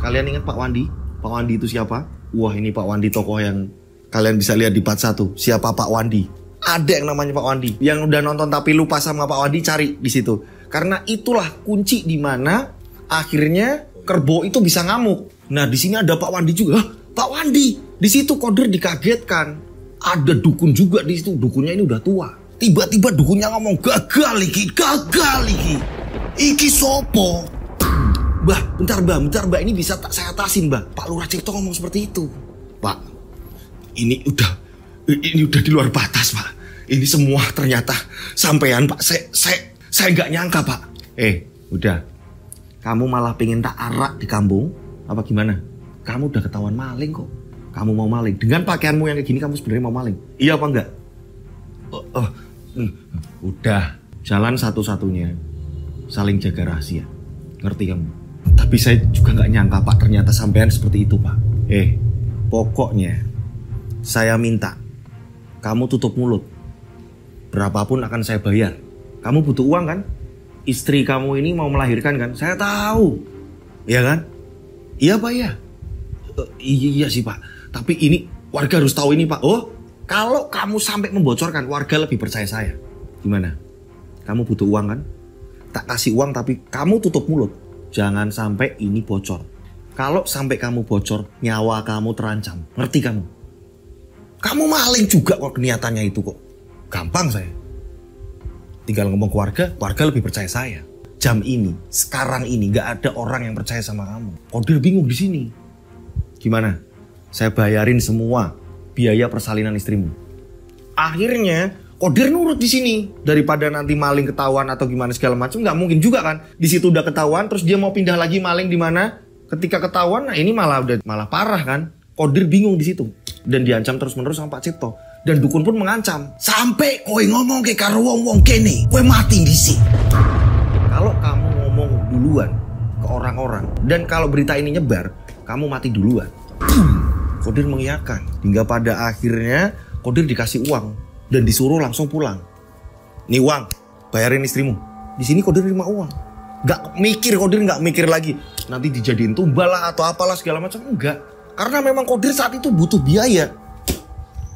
Kalian ingat Pak Wandi? Pak Wandi itu siapa? Wah, ini Pak Wandi tokoh yang kalian bisa lihat di part 1. Siapa Pak Wandi? Ada yang namanya Pak Wandi. Yang udah nonton tapi lupa sama Pak Wandi, cari di situ. Karena itulah kunci di mana akhirnya kerbau itu bisa ngamuk. Nah, di sini ada Pak Wandi juga. Hah, Pak Wandi. Di situ Kodir dikagetkan. Ada dukun juga di situ. Dukunnya ini udah tua. Tiba-tiba dukunnya ngomong, gagal iki. Iki sopo? Mbah, bentar mbah. Ini bisa tak saya atasin, Mbah. Pak Lurah Cipto ngomong seperti itu. Pak, ini udah di luar batas, Pak. Ini semua ternyata sampean, Pak. Saya nggak nyangka, Pak. Udah. Kamu malah pengen tak arak di kampung? Apa gimana? Kamu udah ketahuan maling kok. Kamu mau maling. Dengan pakaianmu yang kayak gini kamu sebenarnya mau maling. Iya apa enggak? Udah. Jalan satu-satunya saling jaga rahasia. Ngerti kamu? Tapi saya juga gak nyangka, Pak. Ternyata sampean seperti itu, Pak. Pokoknya saya minta kamu tutup mulut. Berapapun akan saya bayar. Kamu butuh uang kan? Istri kamu ini mau melahirkan kan? Saya tahu. Iya kan? Iya, Pak, ya. Iya sih, Pak. Tapi ini warga harus tahu ini, Pak. Oh, kalau kamu sampai membocorkan, warga lebih percaya saya. Gimana? Kamu butuh uang kan? Tak kasih uang tapi kamu tutup mulut. jangan sampai ini bocor. Kalau sampai kamu bocor, nyawa kamu terancam. Ngerti kamu? Kamu maling juga kok niatannya itu kok. Gampang saya. Tinggal ngomong keluarga lebih percaya saya. Jam ini, sekarang ini gak ada orang yang percaya sama kamu. Kodir bingung di sini. Gimana? Saya bayarin semua biaya persalinan istrimu. Akhirnya Kodir nurut di sini. Daripada nanti maling ketahuan atau gimana segala macam, nggak mungkin juga kan. Di situ udah ketahuan, terus dia mau pindah lagi maling di mana? Ketika ketahuan, nah ini malah parah kan. Kodir bingung di situ dan diancam terus-menerus sama Pak Cipto. Dan dukun pun mengancam, sampai kowe ngomong ke karo wong-wong kene, kowe mati dhisik. Kalau kamu ngomong duluan ke orang-orang dan kalau berita ini nyebar, kamu mati duluan. Kodir mengiyakan. Hingga pada akhirnya Kodir dikasih uang dan disuruh langsung pulang. Nih uang, bayarin istrimu. Di sini Kodir terima uang. Kodir nggak mikir lagi. Nanti dijadiin tumbal lah atau apalah segala macam. Enggak. Karena memang Kodir saat itu butuh biaya.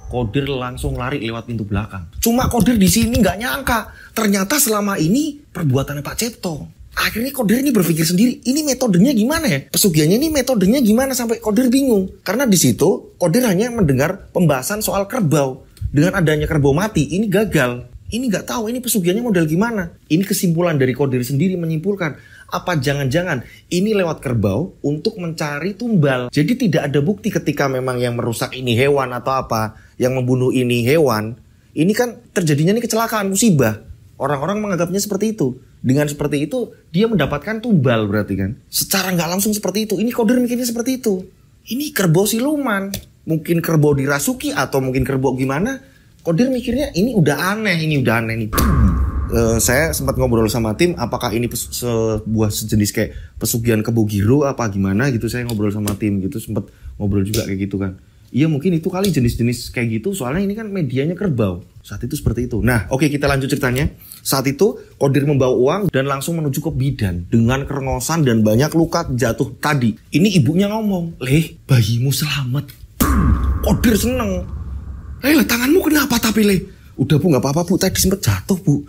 Kodir langsung lari lewat pintu belakang. Cuma Kodir di sini nggak nyangka. Ternyata selama ini perbuatannya Pak Cipto. Akhirnya Kodir ini berpikir sendiri, ini metodenya gimana ya? Pesugihannya ini metodenya gimana sampai Kodir bingung? Karena di situ Kodir hanya mendengar pembahasan soal kerbau. Dengan adanya kerbau mati, ini gagal. Ini nggak tahu ini pesugihannya model gimana. Ini kesimpulan dari Kodir sendiri menyimpulkan, apa jangan-jangan ini lewat kerbau untuk mencari tumbal. Jadi tidak ada bukti ketika memang yang merusak ini hewan atau apa, yang membunuh ini hewan. Ini kan terjadinya ini kecelakaan, musibah. Orang-orang menganggapnya seperti itu. Dengan seperti itu, dia mendapatkan tumbal berarti kan. Secara nggak langsung seperti itu. Ini Kodir mikirnya seperti itu. Ini kerbau siluman. Mungkin kerbau dirasuki atau mungkin kerbau gimana. Kodir mikirnya ini udah aneh nih. Saya sempat ngobrol sama tim, apakah ini sebuah sejenis kayak pesugihan kebo giro apa gimana gitu. Saya ngobrol sama tim gitu, sempat ngobrol juga kayak gitu kan. Iya mungkin itu kali jenis-jenis kayak gitu, soalnya ini kan medianya kerbau. Saat itu seperti itu. Nah oke, kita lanjut ceritanya. Saat itu Kodir membawa uang dan langsung menuju ke bidan. Dengan kerengosan dan banyak luka jatuh tadi. Ini ibunya ngomong, "Leh, bayimu selamat." Kodir seneng. Tanganmu kenapa tapi Leh? Udah bu, gak apa-apa bu, tadi sempet jatuh bu.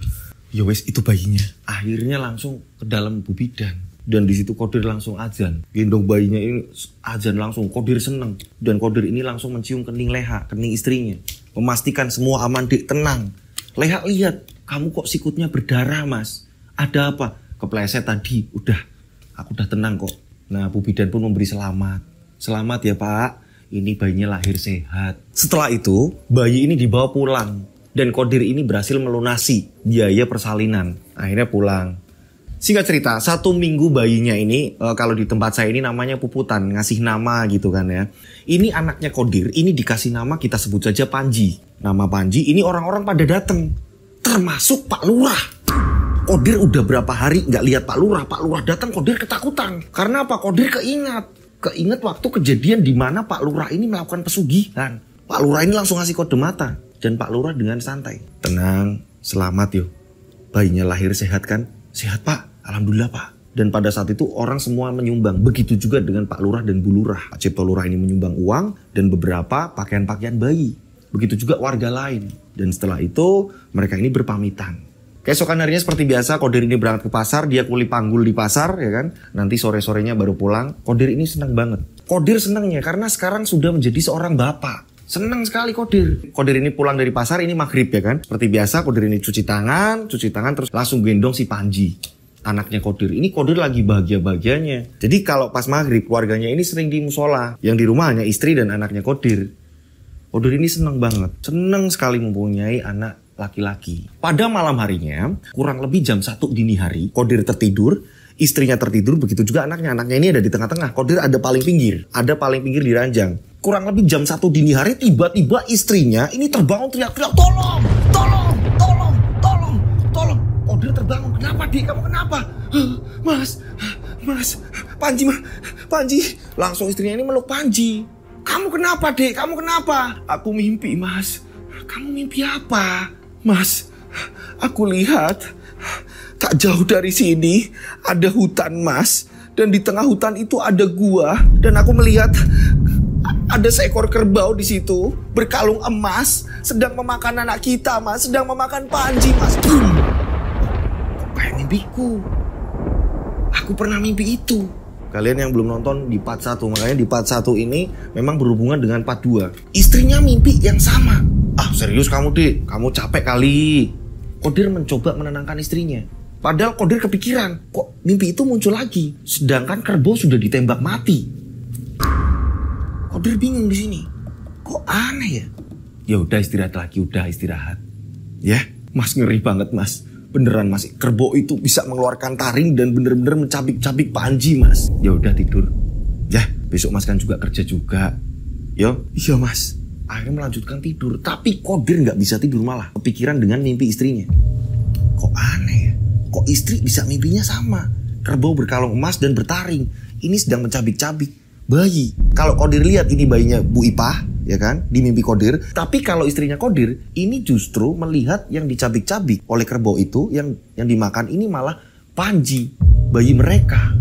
Ya wes, itu bayinya. Akhirnya langsung ke dalam bu bidan. Dan di situ Kodir langsung azan. Gendong bayinya ini azan langsung. Kodir seneng. Dan Kodir ini langsung mencium kening Leha, kening istrinya. Memastikan semua aman, Dek, tenang. Leha lihat, kamu kok sikutnya berdarah mas. Ada apa? Kepleset tadi. Aku udah tenang kok. Nah Bu Bidan pun memberi selamat. Selamat ya Pak, ini bayinya lahir sehat. Setelah itu bayi ini dibawa pulang. Dan Kodir ini berhasil melunasi biaya persalinan. Akhirnya pulang. Singkat cerita, 1 minggu bayinya ini, kalau di tempat saya ini namanya Puputan, ngasih nama gitu kan ya. Ini anaknya Kodir, ini dikasih nama, kita sebut saja Panji. Nama Panji, ini orang-orang pada datang. Termasuk Pak Lurah. Kodir udah berapa hari nggak lihat Pak Lurah datang, Kodir ketakutan. Karena apa? Kodir keinget waktu kejadian di mana Pak Lurah ini melakukan pesugihan. Pak Lurah ini langsung ngasih kode mata. Dan Pak Lurah dengan santai. Tenang, selamat yo. Bayinya lahir sehat kan? Sehat Pak. Alhamdulillah Pak. Dan pada saat itu orang semua menyumbang. Begitu juga dengan Pak Lurah dan Bu Lurah. Pak Cipto Lurah ini menyumbang uang dan beberapa pakaian-pakaian bayi. Begitu juga warga lain. Dan setelah itu mereka ini berpamitan. Keesokan harinya seperti biasa Kodir ini berangkat ke pasar. Dia kuli panggul di pasar ya kan. Nanti sore-sorenya baru pulang. Kodir ini senang banget. Kodir senangnya karena sekarang sudah menjadi seorang bapak. Senang sekali Kodir. Kodir ini pulang dari pasar, ini maghrib ya kan. Seperti biasa Kodir ini cuci tangan terus langsung gendong si Panji. Anaknya Kodir. Ini Kodir lagi bahagia-bahagianya. Jadi kalau pas maghrib keluarganya ini sering di musola. Yang di rumah hanya istri dan anaknya Kodir. Kodir ini senang banget. Senang sekali mempunyai anak laki-laki. Pada malam harinya, kurang lebih jam 1 dini hari, Kodir tertidur. Istrinya tertidur, begitu juga anaknya. Anaknya ini ada di tengah-tengah. Kodir ada paling pinggir. Ada paling pinggir di ranjang. Kurang lebih jam 1 dini hari, tiba-tiba istrinya ini terbangun teriak-teriak, "Tolong! Tolong! Tolong! Tolong! Tolong!" Kodir terbangun. "Kenapa, Dik? Kamu kenapa?" Mas, Panji. Langsung istrinya ini meluk Panji. "Kamu kenapa, Dek? Kamu kenapa?" "Aku mimpi, Mas." "Kamu mimpi apa?" "Mas, aku lihat tak jauh dari sini ada hutan, Mas. Dan di tengah hutan itu ada gua. Dan aku melihat ada seekor kerbau di situ berkalung emas sedang memakan anak kita, Mas. Sedang memakan Panji, Mas." Kayak mimpiku. Aku Aku pernah mimpi itu. Kalian yang belum nonton di part 1, makanya di part 1 ini memang berhubungan dengan part 2. Istrinya mimpi yang sama. Ah serius kamu Dik, kamu capek kali. Kodir mencoba menenangkan istrinya. Padahal Kodir kepikiran, kok mimpi itu muncul lagi, sedangkan kerbau sudah ditembak mati. Kodir bingung di sini. Kok aneh ya? Ya udah istirahat lagi, udah istirahat. Ya, Mas ngeri banget Mas. Beneran Mas, kerbau itu bisa mengeluarkan taring dan bener-bener mencabik-cabik Panji Mas. Ya udah tidur. Ya, besok Mas kan juga kerja juga. Yo, iya Mas. Akhirnya melanjutkan tidur, tapi Kodir nggak bisa tidur malah kepikiran dengan mimpi istrinya. Kok aneh ya? Kok istri bisa mimpinya sama? Kerbau berkalung emas dan bertaring. Ini sedang mencabik-cabik bayi. Kalau Kodir lihat ini bayinya Bu Ipah, ya kan, di mimpi Kodir. Tapi kalau istrinya Kodir, ini justru melihat yang dicabik-cabik oleh kerbau itu, yang dimakan ini malah Panji, bayi mereka.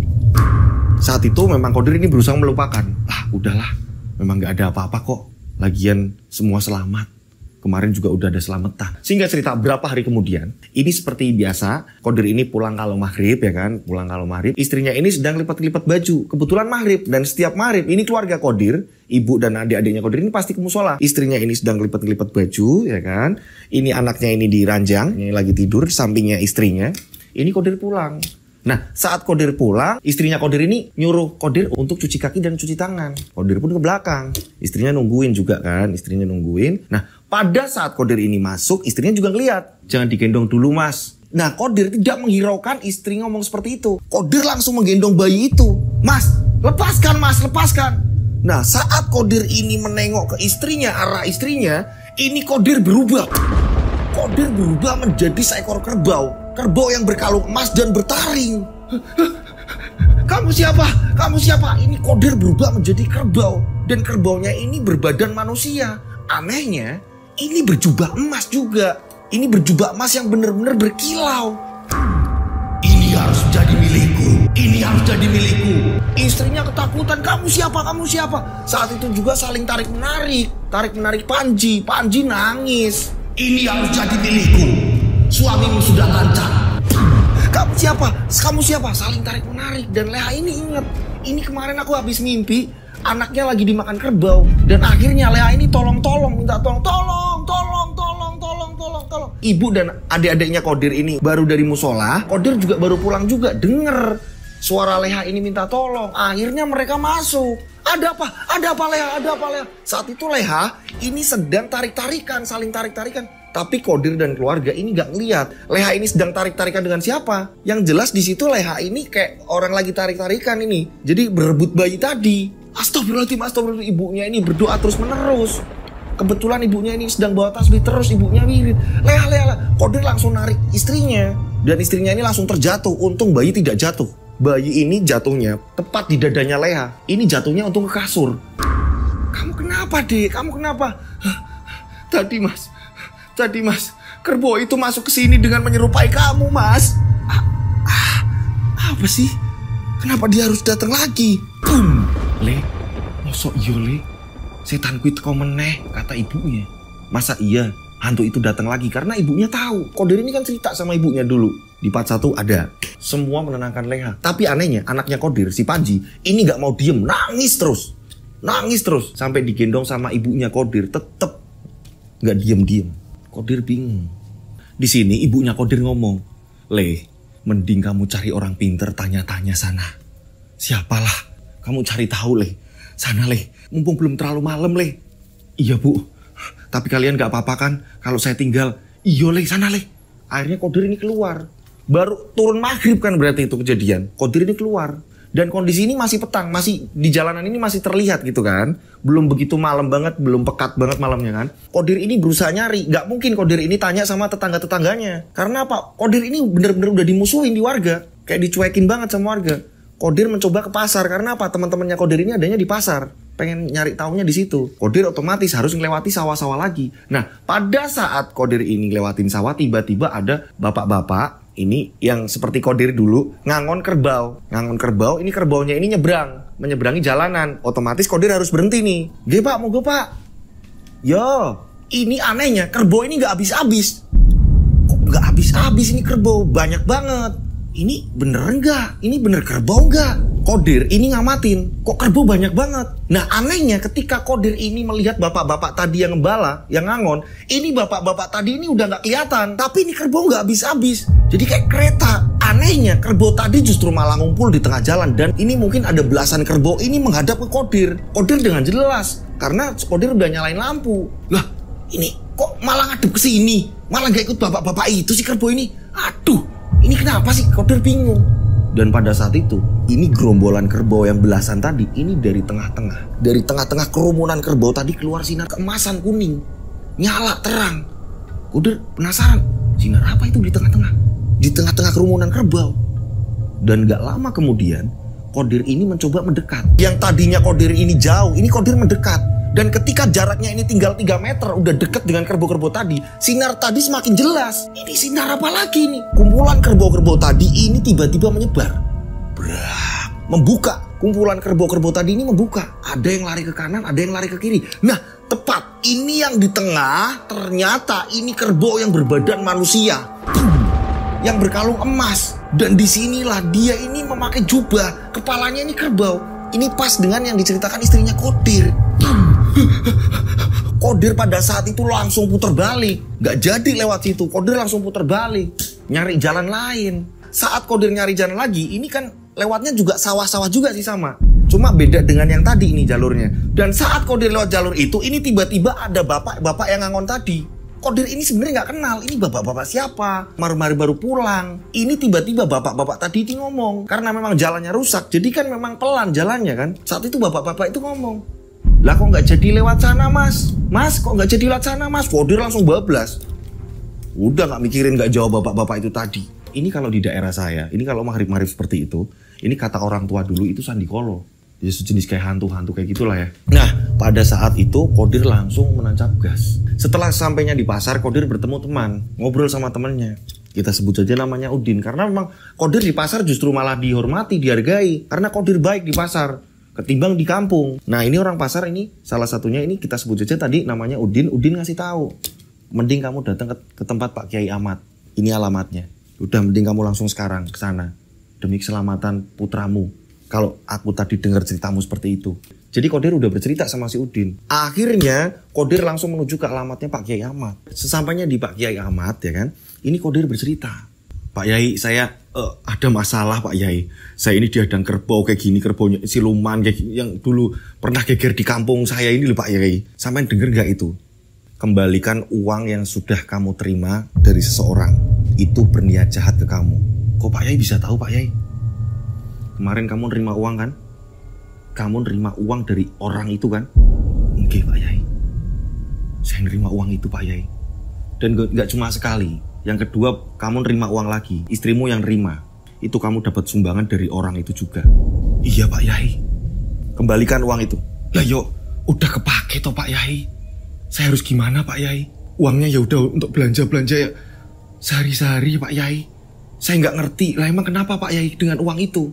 Saat itu memang Kodir ini berusaha melupakan. Ah, udahlah, memang nggak ada apa-apa kok. Lagian semua selamat. Kemarin juga udah ada selamatan. Sehingga cerita berapa hari kemudian, ini seperti biasa, Kodir ini pulang kalau maghrib ya kan, pulang kalau maghrib. Istrinya ini sedang lipat-lipat baju, kebetulan maghrib. Dan setiap maghrib, ini keluarga Kodir, ibu dan adik-adiknya Kodir ini pasti ke musola. Istrinya ini sedang lipat-lipat baju ya kan. Ini anaknya ini di ranjang, ini lagi tidur, sampingnya istrinya. Ini Kodir pulang. Nah, saat Kodir pulang, istrinya Kodir ini nyuruh Kodir untuk cuci kaki dan cuci tangan. Kodir pun ke belakang. Istrinya nungguin juga kan, istrinya nungguin. Nah, pada saat Kodir ini masuk, istrinya juga ngeliat. Jangan digendong dulu Mas. Nah, Kodir tidak menghiraukan istri ngomong seperti itu. Kodir langsung menggendong bayi itu. Mas, lepaskan Mas, lepaskan. Nah, saat Kodir ini menengok ke istrinya, arah istrinya, ini Kodir berubah. Kodir berubah menjadi seekor kerbau. Kerbau yang berkalung emas dan bertaring. Kamu siapa? Kamu siapa? Ini Kodir berubah menjadi kerbau. Dan kerbaunya ini berbadan manusia. Anehnya, ini berjubah emas juga. Ini berjubah emas yang benar-benar berkilau. Ini harus jadi milikku. Ini harus jadi milikku. Istrinya ketakutan. Kamu siapa? Kamu siapa? Saat itu juga saling tarik-menarik. Tarik-menarik Panji. Panji nangis. Ini harus jadi milikku. Suamimu sudah lancang. Kamu siapa? Kamu siapa? Saling tarik-menarik. Dan Leha ini ingat. Ini kemarin aku habis mimpi. Anaknya lagi dimakan kerbau. Dan akhirnya Leha ini tolong-tolong. Minta tolong. Ibu dan adik-adiknya Kodir ini baru dari musola. Kodir juga baru pulang juga. Dengar suara Leha ini minta tolong. Akhirnya mereka masuk. Ada apa? Ada apa Leha? Ada apa Leha? Saat itu Leha ini sedang tarik-tarikan. Saling tarik-tarikan. Tapi Kodir dan keluarga ini gak ngeliat Leha ini sedang tarik-tarikan dengan siapa. Yang jelas di situ Leha ini kayak orang lagi tarik-tarikan ini. Jadi berebut bayi tadi. Astagfirullahaladzim, astagfirullahaladzim. Ibunya ini berdoa terus menerus. Kebetulan ibunya ini sedang bawa tasbih terus. Ibunya wirid. Leha. Kodir langsung narik istrinya. Dan istrinya ini langsung terjatuh. Untung bayi tidak jatuh. Bayi ini jatuhnya tepat di dadanya Leha. Ini jatuhnya untung ke kasur. Kamu kenapa Dek? Kamu kenapa? Tadi mas, kerbau itu masuk ke sini dengan menyerupai kamu Mas. Apa sih? Kenapa dia harus datang lagi? Boom. Le, mosok iya Le? Setan kuwi teko meneh, kata ibunya. Masa iya hantu itu datang lagi? Karena ibunya tahu. Kodir ini kan cerita sama ibunya dulu. Di part 1 ada. Semua menenangkan Leha. Tapi anehnya anaknya Kodir, si Panji, ini gak mau diem. Nangis terus. Sampai digendong sama ibunya Kodir. Tetep gak diem-diem. Kodir bingung. Di sini ibunya Kodir ngomong, Le, mending kamu cari orang pinter, tanya-tanya sana. Siapalah, kamu cari tahu Le. Sana Le, mumpung belum terlalu malam Le. Iya Bu, tapi kalian gak apa-apa kan kalau saya tinggal? Iya Le, sana Le. Akhirnya Kodir ini keluar. Baru turun maghrib kan berarti itu kejadian. Kodir ini keluar. Dan kondisi ini masih petang, masih di jalanan ini masih terlihat gitu kan. Belum begitu malam banget, belum pekat banget malamnya kan. Kodir ini berusaha nyari. Gak mungkin Kodir ini tanya sama tetangga-tetangganya. Karena apa? Kodir ini bener-bener udah dimusuhin di warga. Kayak dicuekin banget sama warga. Kodir mencoba ke pasar. Karena apa? Teman-temannya Kodir ini adanya di pasar. Pengen nyari taunya di situ. Kodir otomatis harus ngelewati sawah-sawah lagi. Nah, pada saat Kodir ini ngelewatin sawah, tiba-tiba ada bapak-bapak ini yang seperti Kodir dulu ngangon kerbau. Ini kerbaunya ini menyeberangi jalanan. Otomatis Kodir harus berhenti nih. Ge Pak, mau gue Pak. Yo, ini anehnya kerbau ini gak habis-habis. Kok gak habis-habis ini kerbau? Banyak banget. ini bener enggak? Ini bener kerbau enggak? Kodir ini ngamatin, kok kerbau banyak banget. Nah anehnya ketika Kodir ini melihat bapak-bapak tadi yang ngembala, yang ngangon, ini bapak-bapak tadi ini udah nggak kelihatan, tapi ini kerbau nggak habis-habis. Jadi kayak kereta. Anehnya kerbau tadi justru malah ngumpul di tengah jalan, dan ini mungkin ada belasan kerbau ini menghadap ke Kodir. Kodir dengan jelas, karena Kodir udah nyalain lampu. Lah ini kok malah ngadep ke sini, malah nggak ikut bapak-bapak itu si kerbau ini. Aduh, ini kenapa sih? Kodir bingung. Dan pada saat itu, ini gerombolan kerbau yang belasan tadi, ini dari tengah-tengah. Dari tengah-tengah kerumunan kerbau tadi keluar sinar keemasan kuning. Nyala terang. Kodir penasaran, sinar apa itu di tengah-tengah? Di tengah-tengah kerumunan kerbau. Dan gak lama kemudian, Kodir ini mencoba mendekat. Yang tadinya Kodir ini jauh, ini Kodir mendekat. Dan ketika jaraknya ini tinggal 3 meter, udah deket dengan kerbau-kerbau tadi, sinar tadi semakin jelas. Ini sinar apa lagi nih? Kumpulan kerbau-kerbau tadi ini tiba-tiba menyebar. Membuka. Kumpulan kerbau-kerbau tadi ini membuka. Ada yang lari ke kanan, ada yang lari ke kiri. Nah, tepat. Ini yang di tengah, ternyata ini kerbau yang berbadan manusia. Yang berkalung emas. Dan disinilah dia ini memakai jubah. Kepalanya ini kerbau. Ini pas dengan yang diceritakan istrinya Kodir. Kodir pada saat itu langsung putar balik. Gak jadi lewat situ. Kodir langsung putar balik, nyari jalan lain. Saat Kodir nyari jalan lagi, ini kan lewatnya juga sawah-sawah juga sih sama. Cuma beda dengan yang tadi ini jalurnya. Dan saat Kodir lewat jalur itu, ini tiba-tiba ada bapak-bapak yang ngangon tadi. Kodir ini sebenarnya gak kenal. Ini bapak-bapak siapa? Mari-mari baru pulang. Ini tiba-tiba bapak-bapak tadi itu ngomong. Karena memang jalannya rusak, jadi kan memang pelan jalannya kan. Saat itu bapak-bapak itu ngomong, lah kok nggak jadi lewat sana mas? Mas kok nggak jadi lewat sana mas? Kodir langsung bablas. Udah nggak mikirin, nggak jawab bapak-bapak itu tadi. Ini kalau di daerah saya, ini kalau maghrib-maghrib seperti itu, ini kata orang tua dulu itu sandikolo. Jadi sejenis kayak hantu-hantu kayak gitulah ya. Nah pada saat itu Kodir langsung menancap gas. Setelah sampainya di pasar, Kodir bertemu teman, ngobrol sama temannya. Kita sebut saja namanya Udin, karena memang Kodir di pasar justru malah dihormati, dihargai, karena Kodir baik di pasar ketimbang di kampung. Nah ini orang pasar ini, salah satunya ini kita sebut saja tadi namanya Udin. Udin ngasih tahu, mending kamu datang ke tempat Pak Kiai Ahmad. Ini alamatnya. Udah mending kamu langsung sekarang ke sana demi keselamatan putramu. Kalau aku tadi dengar ceritamu seperti itu. Jadi Kodir udah bercerita sama si Udin. Akhirnya Kodir langsung menuju ke alamatnya Pak Kiai Ahmad. Sesampainya di Pak Kiai Ahmad ya kan, ini Kodir bercerita, Pak Yai, saya ada masalah Pak Yai. Saya ini dihadang kerbau kayak gini, kerbaunya siluman kayak gini, yang dulu pernah geger di kampung saya ini loh Pak Yai. Sampai denger gak itu? Kembalikan uang yang sudah kamu terima dari seseorang. Itu berniat jahat ke kamu. Kok Pak Yai bisa tahu Pak Yai? Kemarin kamu nerima uang kan? Kamu nerima uang dari orang itu kan? Oke Pak Yai. Saya nerima uang itu Pak Yai. Dan gak cuma sekali. Yang kedua, kamu nerima uang lagi. Istrimu yang nerima. Itu kamu dapat sumbangan dari orang itu juga. Iya Pak Yai. Kembalikan uang itu. Lah yuk, udah kepake toh Pak Yai. Saya harus gimana Pak Yai? Uangnya ya udah untuk belanja-belanja ya sehari-hari Pak Yai. Saya nggak ngerti. Lah emang kenapa Pak Yai dengan uang itu?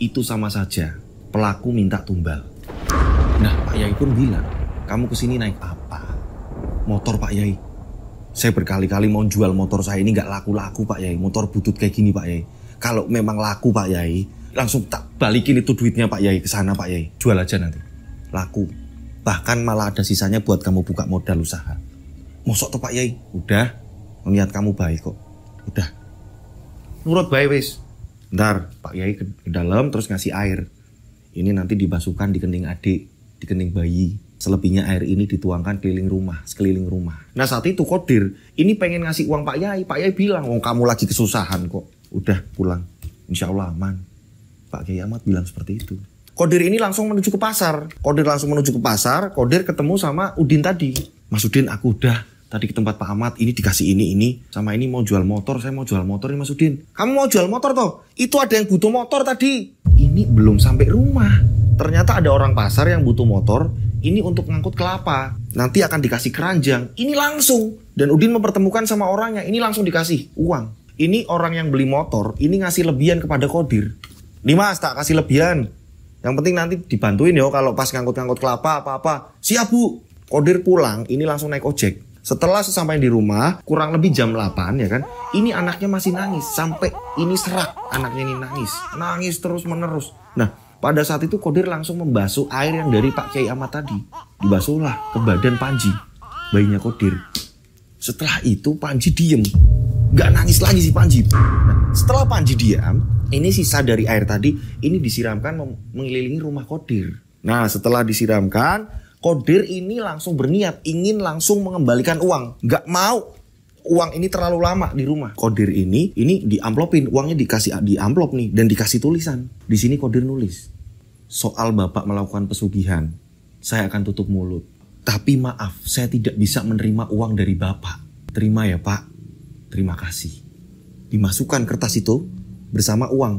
Itu sama saja pelaku minta tumbal. Nah Pak Yai pun bilang, kamu kesini naik apa? Motor Pak Yai. Saya berkali-kali mau jual motor saya ini nggak laku-laku Pak Yai. Motor butut kayak gini Pak Yai. Kalau memang laku Pak Yai, langsung tak balikin itu duitnya Pak Yai ke sana Pak Yai. Jual aja nanti. Laku. Bahkan malah ada sisanya buat kamu buka modal usaha. Mosok tuh Pak Yai? Udah. Niat kamu baik kok. Udah. Nurut baik wis. Ntar Pak Yai ke dalam terus ngasih air. Ini nanti dibasuhkan di kening adik, di kening bayi. Selebihnya air ini dituangkan keliling rumah, sekeliling rumah. Nah saat itu Kodir ini pengen ngasih uang Pak Yai. Pak Yai bilang, oh kamu lagi kesusahan kok. Udah pulang, insya Allah aman. Pak Kiai Ahmad bilang seperti itu. Kodir ini langsung menuju ke pasar. Kodir ketemu sama Udin tadi. Mas Udin, aku udah tadi ke tempat Pak Ahmad. Ini dikasih ini. Sama ini mau jual motor. Saya mau jual motor nih Mas Udin. Kamu mau jual motor toh? Itu ada yang butuh motor tadi. Ini belum sampai rumah. Ternyata ada orang pasar yang butuh motor. Ini untuk ngangkut kelapa. Nanti akan dikasih keranjang. Ini langsung. Dan Udin mempertemukan sama orangnya. Ini langsung dikasih uang. Ini orang yang beli motor. Ini ngasih lebihan kepada Kodir. Nih mas, tak kasih lebihan. Yang penting nanti dibantuin yo kalau pas ngangkut-ngangkut kelapa apa-apa. Siap bu. Kodir pulang. Ini langsung naik ojek. Setelah sesampai di rumah, kurang lebih jam 8 ya kan. Ini anaknya masih nangis. Sampai ini serak, anaknya ini nangis. Nangis terus menerus. Nah, pada saat itu Qadir langsung membasuh air yang dari Pak Kiai Ahmad tadi. Dibasuhlah ke badan Panji, bayinya Qadir. Setelah itu Panji diem. Gak nangis lagi si Panji. Nah, setelah Panji diam, ini sisa dari air tadi, ini disiramkan mengelilingi rumah Qadir. Nah, setelah disiramkan, Qadir ini langsung berniat ingin langsung mengembalikan uang. Gak mau uang ini terlalu lama di rumah. Qadir ini diamplopin. Uangnya dikasih di amplop nih. Dan dikasih tulisan. Di sini Qadir nulis. Soal Bapak melakukan pesugihan, saya akan tutup mulut. Tapi maaf, saya tidak bisa menerima uang dari Bapak. Terima ya Pak. Terima kasih. Dimasukkan kertas itu bersama uang.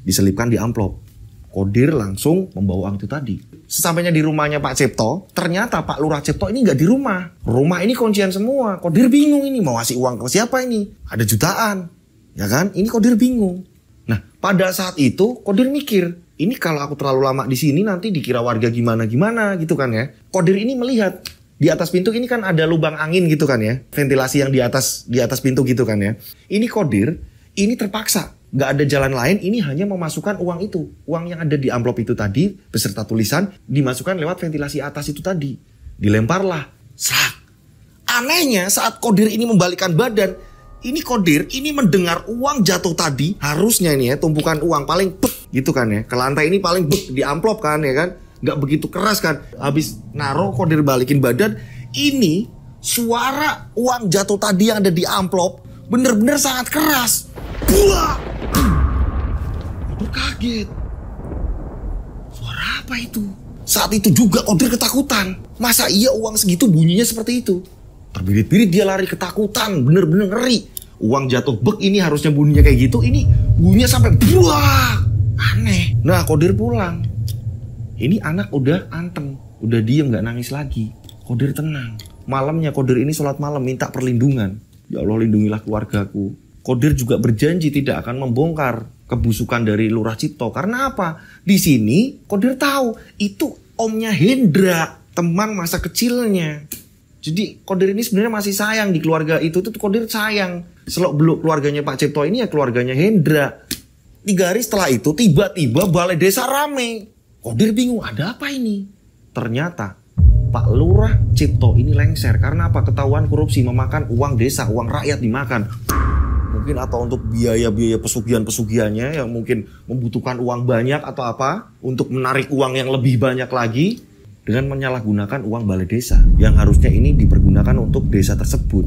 Diselipkan di amplop. Qadir langsung membawa uang itu tadi. Sesampainya di rumahnya Pak Cipto, ternyata Pak Lurah Cipto ini nggak di rumah. Rumah ini kuncian semua. Qadir bingung ini mau ngasih uang ke siapa ini? Ada jutaan, ya kan? Ini Qadir bingung. Nah, pada saat itu Qadir mikir, ini kalau aku terlalu lama di sini nanti dikira warga gimana gitu kan ya. Qadir ini melihat di atas pintu ini kan ada lubang angin gitu kan ya, ventilasi yang di atas pintu gitu kan ya. Ini Qadir ini terpaksa. Gak ada jalan lain, ini hanya memasukkan uang itu. Uang yang ada di amplop itu tadi, beserta tulisan, dimasukkan lewat ventilasi atas itu tadi. Dilemparlah. Sak. Anehnya saat Qadir ini membalikkan badan, ini Qadir ini mendengar uang jatuh tadi, harusnya ini ya, tumpukan uang paling bek gitu kan ya. Ke lantai ini paling bek di amplop kan ya kan. Gak begitu keras kan. Habis naro Qadir balikin badan, ini suara uang jatuh tadi yang ada di amplop, bener-bener sangat keras. Buah! Qadir kaget. Suara apa itu? Saat itu juga Qadir ketakutan. Masa iya uang segitu bunyinya seperti itu? Terbirit-birit dia lari ketakutan. Bener-bener ngeri. Uang jatuh bek ini harusnya bunyinya kayak gitu. Ini bunyinya sampai buah. Aneh. Nah Qadir pulang. Ini anak udah anteng. Udah diem gak nangis lagi. Qadir tenang. Malamnya Qadir ini sholat malam minta perlindungan. Ya Allah lindungilah keluargaku. Qadir juga berjanji tidak akan membongkar kebusukan dari Lurah Cipto. Karena apa? Di sini Qadir tahu itu omnya Hendra, teman masa kecilnya. Jadi Qadir ini sebenarnya masih sayang di keluarga itu. Tuh Qadir sayang. Selok beluk keluarganya Pak Cipto ini ya keluarganya Hendra. 3 hari setelah itu tiba-tiba balai desa rame. Qadir bingung ada apa ini? Ternyata Pak Lurah Cipto ini lengser. Karena apa? Ketahuan korupsi, memakan uang desa, uang rakyat dimakan. Mungkin atau untuk biaya-biaya pesugihan-pesugihannya yang mungkin membutuhkan uang banyak atau apa untuk menarik uang yang lebih banyak lagi dengan menyalahgunakan uang balai desa yang harusnya ini dipergunakan untuk desa tersebut.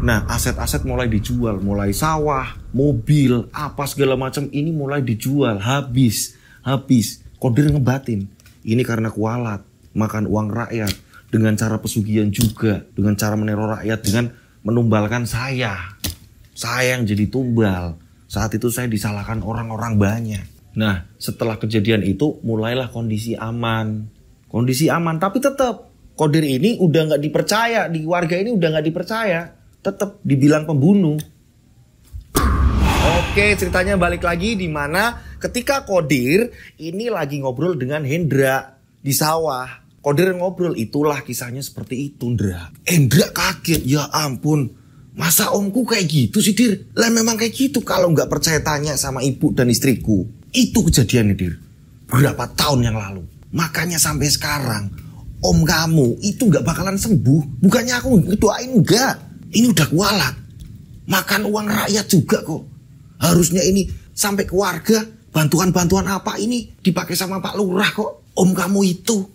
Nah, aset-aset mulai dijual, mulai sawah, mobil, apa segala macam ini mulai dijual, habis. Qadir ngebatin, ini karena kualat, makan uang rakyat dengan cara pesugihan juga, dengan cara meneror rakyat dengan menumbalkan saya yang jadi tumbal. Saat itu saya disalahkan orang-orang banyak. Nah, setelah kejadian itu mulailah kondisi aman, tapi tetap Qadir ini udah nggak dipercaya, di warga ini udah nggak dipercaya, tetap dibilang pembunuh. Oke, ceritanya balik lagi di mana ketika Qadir ini lagi ngobrol dengan Hendra di sawah. Qadir ngobrol, itulah kisahnya seperti itu, Ndra. Hendra kaget, ya ampun. Masa omku kayak gitu sih, Dir? Lah memang kayak gitu, kalau nggak percaya tanya sama ibu dan istriku. Itu kejadiannya, Dir. Berapa tahun yang lalu. Makanya sampai sekarang, om kamu itu nggak bakalan sembuh. Bukannya aku doain, enggak. Ini udah kualat. Makan uang rakyat juga kok. Harusnya ini sampai ke warga, bantuan-bantuan apa ini dipakai sama Pak Lurah kok. Om kamu itu.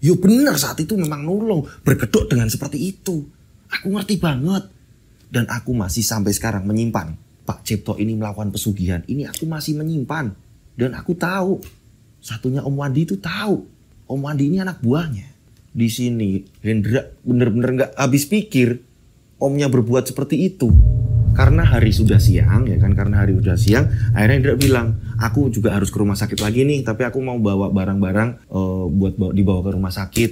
Yo bener saat itu memang nolong. Berkedok dengan seperti itu. Aku ngerti banget. Dan aku masih sampai sekarang menyimpan. Pak Cipto ini melakukan pesugihan. Ini aku masih menyimpan. Dan aku tahu. Satunya Om Wandi itu tahu. Om Wandi ini anak buahnya. Di sini Hendra bener-bener gak habis pikir. Omnya berbuat seperti itu. Karena hari sudah siang ya kan. Karena hari sudah siang. Akhirnya Hendra bilang. Aku juga harus ke rumah sakit lagi nih. Tapi aku mau bawa barang-barang buat dibawa ke rumah sakit.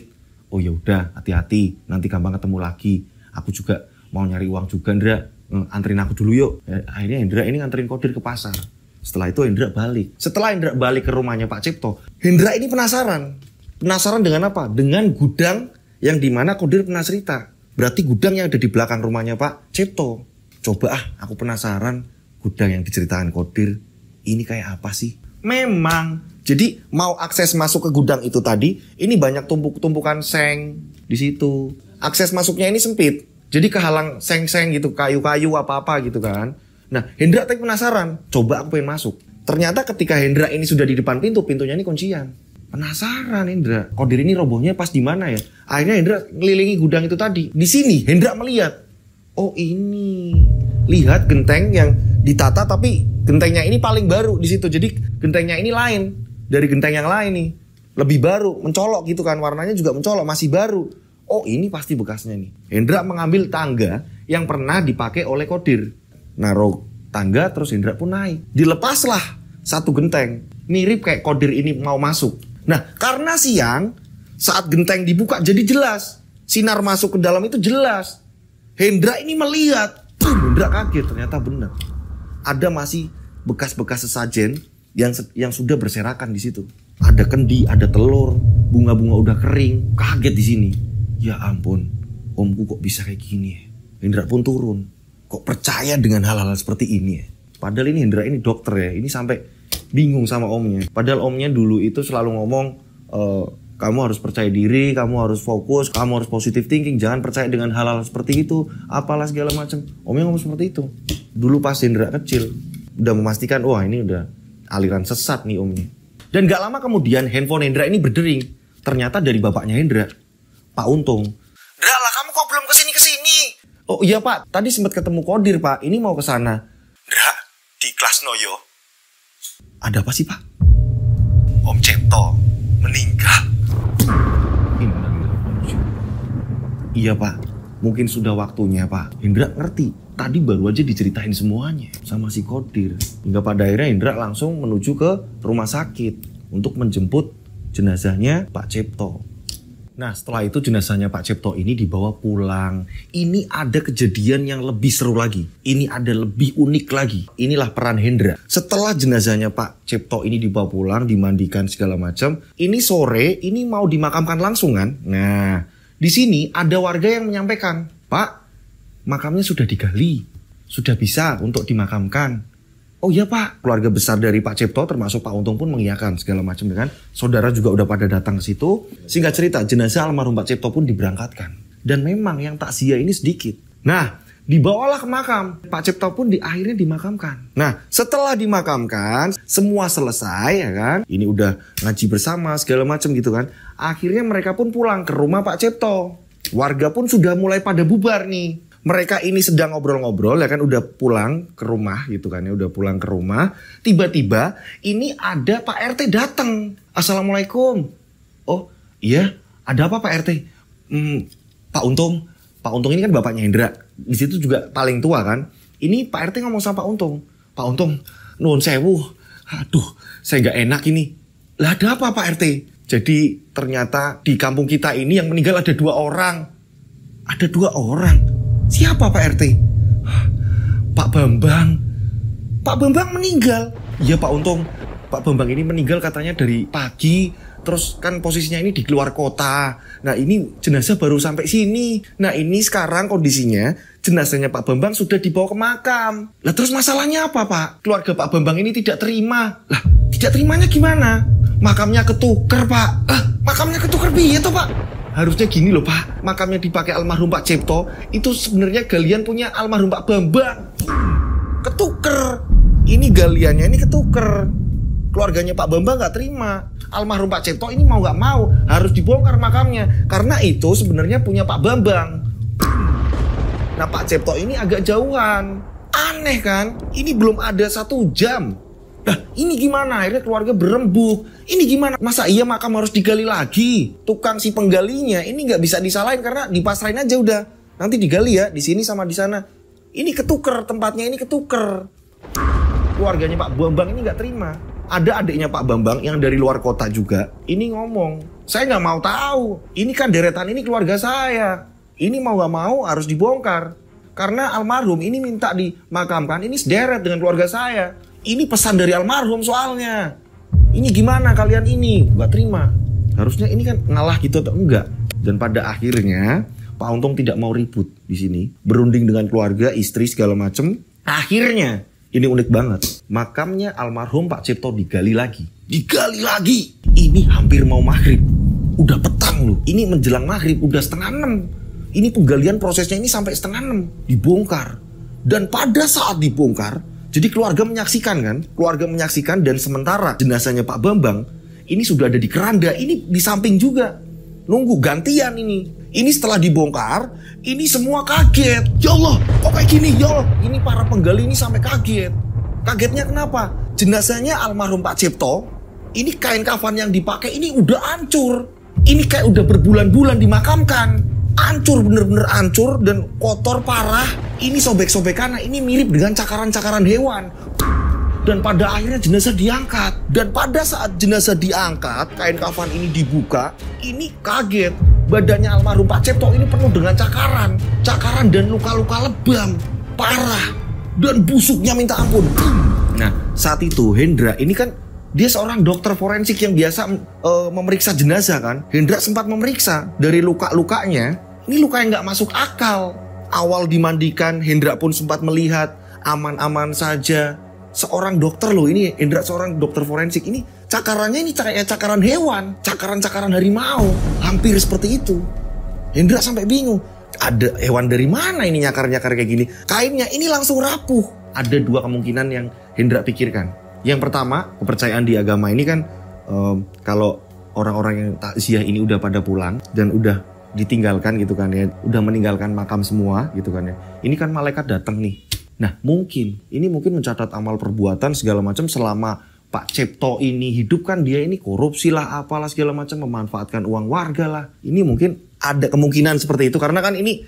Oh ya udah, hati-hati. Nanti gampang ketemu lagi. Aku juga mau nyari uang juga, Hendra. Anterin aku dulu yuk. Akhirnya Hendra ini nganterin Qadir ke pasar. Setelah itu Hendra balik. Setelah Hendra balik ke rumahnya Pak Cipto, Hendra ini penasaran. Penasaran dengan apa? Dengan gudang Yang dimana Kodir pernah cerita. Berarti gudang yang ada di belakang rumahnya Pak Cipto. Coba aku penasaran gudang yang diceritakan Kodir ini kayak apa sih? Memang. Jadi mau akses masuk ke gudang itu tadi, ini banyak tumpukan seng di situ. Akses masuknya ini sempit. Jadi kehalang seng-seng gitu, kayu-kayu apa-apa gitu kan. Nah, Hendra tadi penasaran. Coba aku pengen masuk. Ternyata ketika Hendra ini sudah di depan pintu, pintunya ini kuncian. Penasaran Hendra, Kodir ini robohnya pas di mana ya? Akhirnya Hendra ngelilingi gudang itu tadi. Di sini Hendra melihat, oh ini, lihat genteng yang ditata tapi gentengnya ini paling baru di situ. Jadi gentengnya ini lain dari genteng yang lain nih, lebih baru, mencolok gitu kan, warnanya juga mencolok, masih baru. Oh ini pasti bekasnya nih. Hendra mengambil tangga yang pernah dipakai oleh Kodir, naruh tangga terus Hendra pun naik. Dilepaslah satu genteng, mirip kayak Kodir ini mau masuk. Nah, karena siang, saat genteng dibuka jadi jelas. Sinar masuk ke dalam itu jelas. Hendra ini melihat. Hendra kaget, ternyata benar. Ada masih bekas-bekas sesajen yang sudah berserakan di situ. Ada kendi, ada telur, bunga-bunga udah kering. Kaget di sini. Ya ampun, omku kok bisa kayak gini ya? Hendra pun turun. Kok percaya dengan hal-hal seperti ini ya? Padahal ini Hendra ini dokter ya. Ini sampai bingung sama omnya. Padahal omnya dulu itu selalu ngomong, kamu harus percaya diri, kamu harus fokus, kamu harus positive thinking, jangan percaya dengan hal-hal seperti itu, apalah segala macam. Omnya ngomong seperti itu. Dulu pas Hendra kecil, udah memastikan, wah ini udah aliran sesat nih omnya. Dan gak lama kemudian handphone Hendra ini berdering. Ternyata dari bapaknya Hendra, Pak Untung. Dra lah, kamu kok belum kesini-kesini? Oh iya Pak, tadi sempat ketemu Kodir Pak, ini mau ke sana. Dra, di kelas Noyo. Ada apa sih Pak? Om Cipto meninggal. Iya Pak, mungkin sudah waktunya Pak. Hendra ngerti, tadi baru aja diceritain semuanya sama si Kodir. Hingga pada akhirnya Hendra langsung menuju ke rumah sakit untuk menjemput jenazahnya Pak Cipto. Nah setelah itu jenazahnya Pak Cipto ini dibawa pulang. Ini ada kejadian yang lebih seru lagi. Ini ada lebih unik lagi. Inilah peran Hendra. Setelah jenazahnya Pak Cipto ini dibawa pulang, dimandikan segala macam. Ini sore, ini mau dimakamkan langsung kan. Nah di sini ada warga yang menyampaikan, Pak, makamnya sudah digali. Sudah bisa untuk dimakamkan. Oh iya Pak, keluarga besar dari Pak Cipto termasuk Pak Untung pun mengiyakan segala macam kan. Saudara juga udah pada datang ke situ. Singkat cerita, jenazah almarhum Pak Cipto pun diberangkatkan. Dan memang yang takziah ini sedikit. Nah, dibawalah ke makam. Pak Cipto pun akhirnya dimakamkan. Nah, setelah dimakamkan, semua selesai ya kan. Ini udah ngaji bersama segala macam gitu kan. Akhirnya mereka pun pulang ke rumah Pak Cipto. Warga pun sudah mulai pada bubar nih. Mereka ini sedang ngobrol-ngobrol ya kan, udah pulang ke rumah gitu kan ya, udah pulang ke rumah. Tiba-tiba ini ada Pak RT datang. Assalamualaikum. Oh iya, ada apa Pak RT? Pak Untung ini kan bapaknya Hendra. Di situ juga paling tua kan. Ini Pak RT ngomong sama Pak Untung. Pak Untung, nuwun sewu. Aduh, saya nggak enak ini. Lah ada apa Pak RT? Jadi ternyata di kampung kita ini yang meninggal ada 2 orang. Ada 2 orang. Siapa Pak RT? Pak Bambang. Pak Bambang meninggal. Iya Pak Untung. Pak Bambang ini meninggal katanya dari pagi. Terus kan posisinya ini di luar kota. Nah ini jenazah baru sampai sini. Nah ini sekarang kondisinya jenazahnya Pak Bambang sudah dibawa ke makam. Lah terus masalahnya apa Pak? Keluarga Pak Bambang ini tidak terima. Lah tidak terimanya gimana? Makamnya ketuker Pak. Makamnya ketuker piye toh Pak? Harusnya gini loh Pak, makamnya dipakai almarhum Pak Cipto, itu sebenarnya galian punya almarhum Pak Bambang. Ketuker. Ini galiannya ini ketuker. Keluarganya Pak Bambang gak terima. Almarhum Pak Cipto ini mau gak mau harus dibongkar makamnya. Karena itu sebenarnya punya Pak Bambang. Nah Pak Cipto ini agak jauhan. Aneh kan? Ini belum ada 1 jam. Nah ini gimana? Akhirnya keluarga berembuk. Ini gimana? Masa iya makam harus digali lagi? Tukang si penggalinya ini nggak bisa disalahin karena dipasrahin aja udah. Nanti digali ya di sini sama di sana. Ini ketuker, tempatnya ini ketuker. Keluarganya Pak Bambang ini nggak terima. Ada adiknya Pak Bambang yang dari luar kota juga. Ini ngomong, saya nggak mau tahu. Ini kan deretan ini keluarga saya. Ini mau nggak mau harus dibongkar. Karena almarhum ini minta dimakamkan. Ini sederet dengan keluarga saya. Ini pesan dari almarhum soalnya. Ini gimana kalian ini? Gak terima. Harusnya ini kan ngalah gitu atau enggak? Dan pada akhirnya Pak Untung tidak mau ribut di sini, berunding dengan keluarga, istri segala macem. Akhirnya ini unik banget, makamnya almarhum Pak Cipto digali lagi. Ini hampir mau maghrib, udah petang loh. Ini menjelang maghrib, udah 5:30. Ini penggalian prosesnya ini sampai 5:30 dibongkar. Dan pada saat dibongkar, jadi keluarga menyaksikan dan sementara jenazahnya Pak Bambang ini sudah ada di keranda, ini di samping juga. Nunggu gantian ini. Ini setelah dibongkar, ini semua kaget. Ya Allah, kok kayak gini? Ya Allah, ini para penggali ini sampai kaget. Kagetnya kenapa? Jenazahnya almarhum Pak Cipto, ini kain kafan yang dipakai ini udah hancur. Ini kayak udah berbulan-bulan dimakamkan. Hancur, bener-bener hancur dan kotor parah. Ini sobek-sobekan, ini mirip dengan cakaran-cakaran hewan. Dan pada akhirnya jenazah diangkat. Dan pada saat jenazah diangkat, kain kafan ini dibuka, ini kaget. Badannya almarhum Pak Cipto ini penuh dengan cakaran. Cakaran dan luka-luka lebam. Parah. Dan busuknya minta ampun. Nah, saat itu Hendra ini kan dia seorang dokter forensik yang biasa memeriksa jenazah kan. Hendra sempat memeriksa dari luka-lukanya. Ini luka yang gak masuk akal. Awal dimandikan, Hendra pun sempat melihat aman-aman saja. Seorang dokter loh ini, Hendra seorang dokter forensik ini, cakarannya ini kayak cakaran hewan, cakaran-cakaran harimau, hampir seperti itu. Hendra sampai bingung, ada hewan dari mana ini nyakar-nyakar kayak gini? Kainnya ini langsung rapuh. Ada dua kemungkinan yang Hendra pikirkan. Yang pertama, kepercayaan di agama ini kan kalau orang-orang yang takziah ini udah pada pulang dan udah ditinggalkan gitu kan ya, udah meninggalkan makam semua gitu kan ya. Ini kan malaikat datang nih. Nah mungkin mencatat amal perbuatan segala macam selama Pak Cipto ini hidup kan dia ini korupsi lah apalah segala macam, memanfaatkan uang warga lah. Ini mungkin ada kemungkinan seperti itu karena kan ini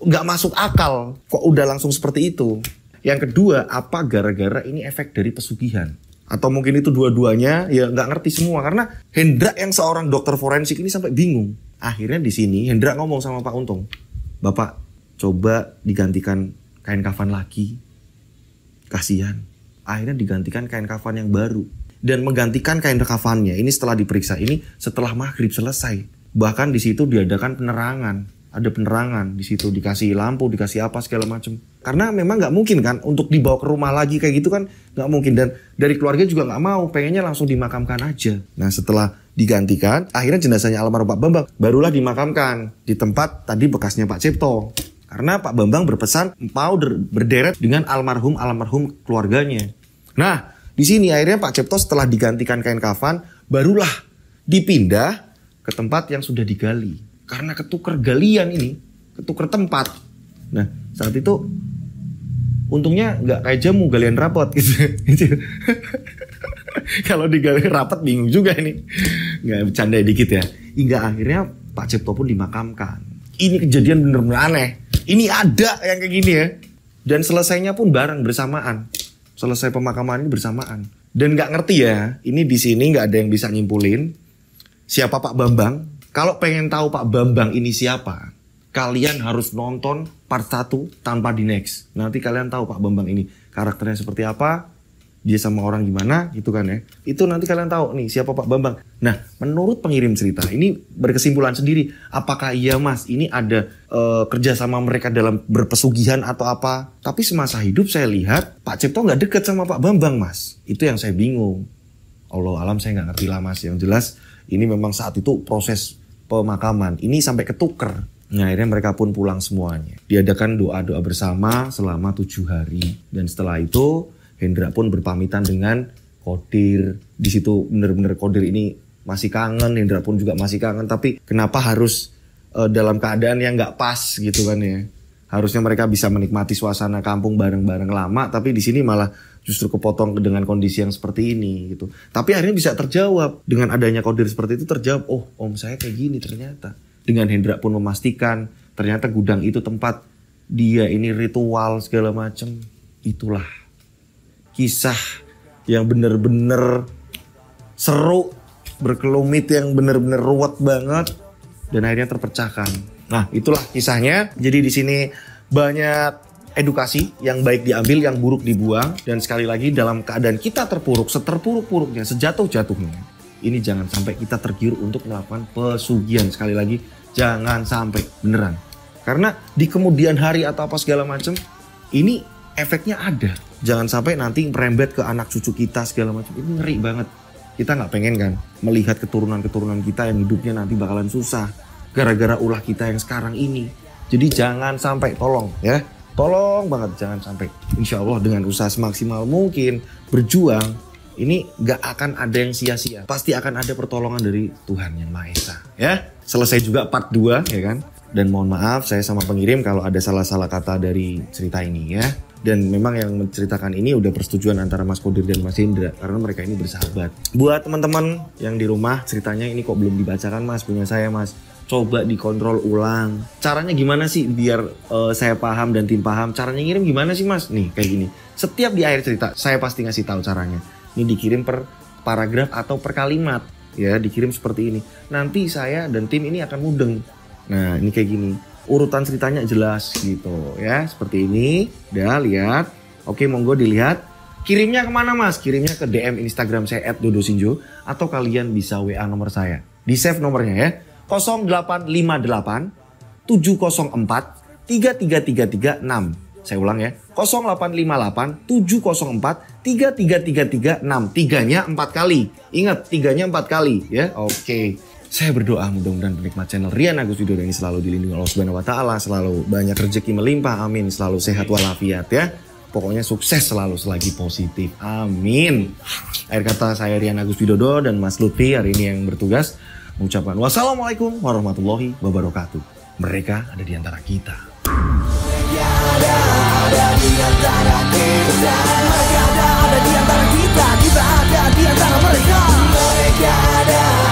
nggak masuk akal kok udah langsung seperti itu. Yang kedua, apa gara-gara ini efek dari pesugihan? Atau mungkin itu dua-duanya ya nggak ngerti semua karena Hendra yang seorang dokter forensik ini sampai bingung. Akhirnya di sini Hendra ngomong sama Pak Untung, Bapak coba digantikan kain kafan lagi, kasihan. Akhirnya digantikan kain kafan yang baru. Dan menggantikan kain kafannya ini setelah diperiksa ini setelah maghrib selesai. Bahkan di situ diadakan penerangan. Ada penerangan di situ, dikasih lampu, dikasih apa segala macam. Karena memang nggak mungkin kan untuk dibawa ke rumah lagi kayak gitu kan nggak mungkin. Dan dari keluarga juga nggak mau, pengennya langsung dimakamkan aja. Nah setelah digantikan, akhirnya jenazahnya almarhum Pak Bambang barulah dimakamkan di tempat tadi bekasnya Pak Cipto. Karena Pak Bambang berpesan mau berderet dengan almarhum keluarganya. Nah, di sini akhirnya Pak Cipto setelah digantikan kain kafan, barulah dipindah ke tempat yang sudah digali. Karena ketuker galian ini, ketuker tempat. Nah, saat itu untungnya nggak kayak jamu galian rapot gitu. Kalau digali rapat bingung juga ini. Nggak bercanda dikit ya. Hingga akhirnya Pak Cipto pun dimakamkan. Ini kejadian bener-bener aneh. Ini ada yang kayak gini ya. Dan selesainya pun bareng bersamaan. Selesai pemakaman ini bersamaan. Dan nggak ngerti ya. Ini di sini nggak ada yang bisa nyimpulin siapa Pak Bambang. Kalau pengen tahu Pak Bambang ini siapa, kalian harus nonton part 1 tanpa di next. Nanti kalian tahu Pak Bambang ini karakternya seperti apa, dia sama orang gimana gitu kan ya. Itu nanti kalian tahu nih siapa Pak Bambang. Nah, menurut pengirim cerita ini berkesimpulan sendiri. Apakah iya Mas ini ada kerja sama mereka dalam berpesugihan atau apa? Tapi semasa hidup saya lihat Pak Cipto nggak deket sama Pak Bambang Mas. Itu yang saya bingung. Allah alam saya nggak ngerti lah Mas. Yang jelas ini memang saat itu proses pemakaman. Ini sampai ketuker. Nah, akhirnya mereka pun pulang semuanya. Diadakan doa-doa bersama selama 7 hari. Dan setelah itu Hendra pun berpamitan dengan Kodir. Di situ bener-bener Kodir ini masih kangen, Hendra pun juga masih kangen. Tapi kenapa harus dalam keadaan yang nggak pas gitu kan ya? Harusnya mereka bisa menikmati suasana kampung bareng-bareng lama. Tapi di sini malah justru kepotong dengan kondisi yang seperti ini gitu. Tapi akhirnya bisa terjawab dengan adanya Kodir seperti itu terjawab. Oh, om saya kayak gini ternyata. Dengan Hendra pun memastikan ternyata gudang itu tempat dia ini ritual segala macam. Itulah kisah yang bener-bener seru, berkelumit yang bener-bener ruwet banget dan akhirnya terpecahkan. Nah, itulah kisahnya. Jadi di sini banyak edukasi yang baik diambil, yang buruk dibuang. Dan sekali lagi dalam keadaan kita terpuruk, seterpuruk-puruknya, sejatuh-jatuhnya, ini jangan sampai kita tergiur untuk melakukan pesugihan. Sekali lagi, jangan sampai, beneran. Karena di kemudian hari atau apa segala macam, ini efeknya ada. Jangan sampai nanti merembet ke anak cucu kita segala macam. Ini ngeri banget. Kita nggak pengen kan melihat keturunan-keturunan kita yang hidupnya nanti bakalan susah gara-gara ulah kita yang sekarang ini. Jadi jangan sampai, tolong ya. Tolong banget jangan sampai. Insya Allah dengan usaha semaksimal mungkin, berjuang, ini nggak akan ada yang sia-sia. Pasti akan ada pertolongan dari Tuhan Yang Maha Esa. Ya, selesai juga part 2 ya kan. Dan mohon maaf saya sama pengirim kalau ada salah-salah kata dari cerita ini ya. Dan memang yang menceritakan ini udah persetujuan antara Mas Kodir dan Mas Hendra. Karena mereka ini bersahabat. Buat teman-teman yang di rumah, ceritanya ini kok belum dibacakan Mas, punya saya Mas. Coba dikontrol ulang. Caranya gimana sih biar saya paham dan tim paham? Caranya ngirim gimana sih Mas? Nih kayak gini. Setiap di akhir cerita saya pasti ngasih tahu caranya. Ini dikirim per paragraf atau per kalimat. Ya dikirim seperti ini. Nanti saya dan tim ini akan mudeng. Nah ini kayak gini. Urutan ceritanya jelas gitu ya. Seperti ini. Udah lihat. Oke monggo dilihat. Kirimnya kemana Mas? Kirimnya ke DM Instagram saya @dodosinjo. Atau kalian bisa WA nomor saya. Di save nomornya ya. 0858 704 33336. Saya ulang ya. 0858 704 33336. Tiganya 4 kali. Ingat, tiganya 4 kali ya. Oke. Saya berdoa mudah-mudahan penikmat channel Rian Agus Widodo ini selalu dilindungi Allah Subhanahu wa taala, selalu banyak rezeki melimpah. Amin. Selalu sehat walafiat ya. Pokoknya sukses selalu selagi positif. Amin. Akhir kata saya Rian Agus Widodo dan Mas Lutfi hari ini yang bertugas mengucapkan wassalamualaikum warahmatullahi wabarakatuh. Mereka ada di antara kita. Mereka ada di antara kita. Mereka ada di antara kita. Kita ada di antara mereka. Mereka ada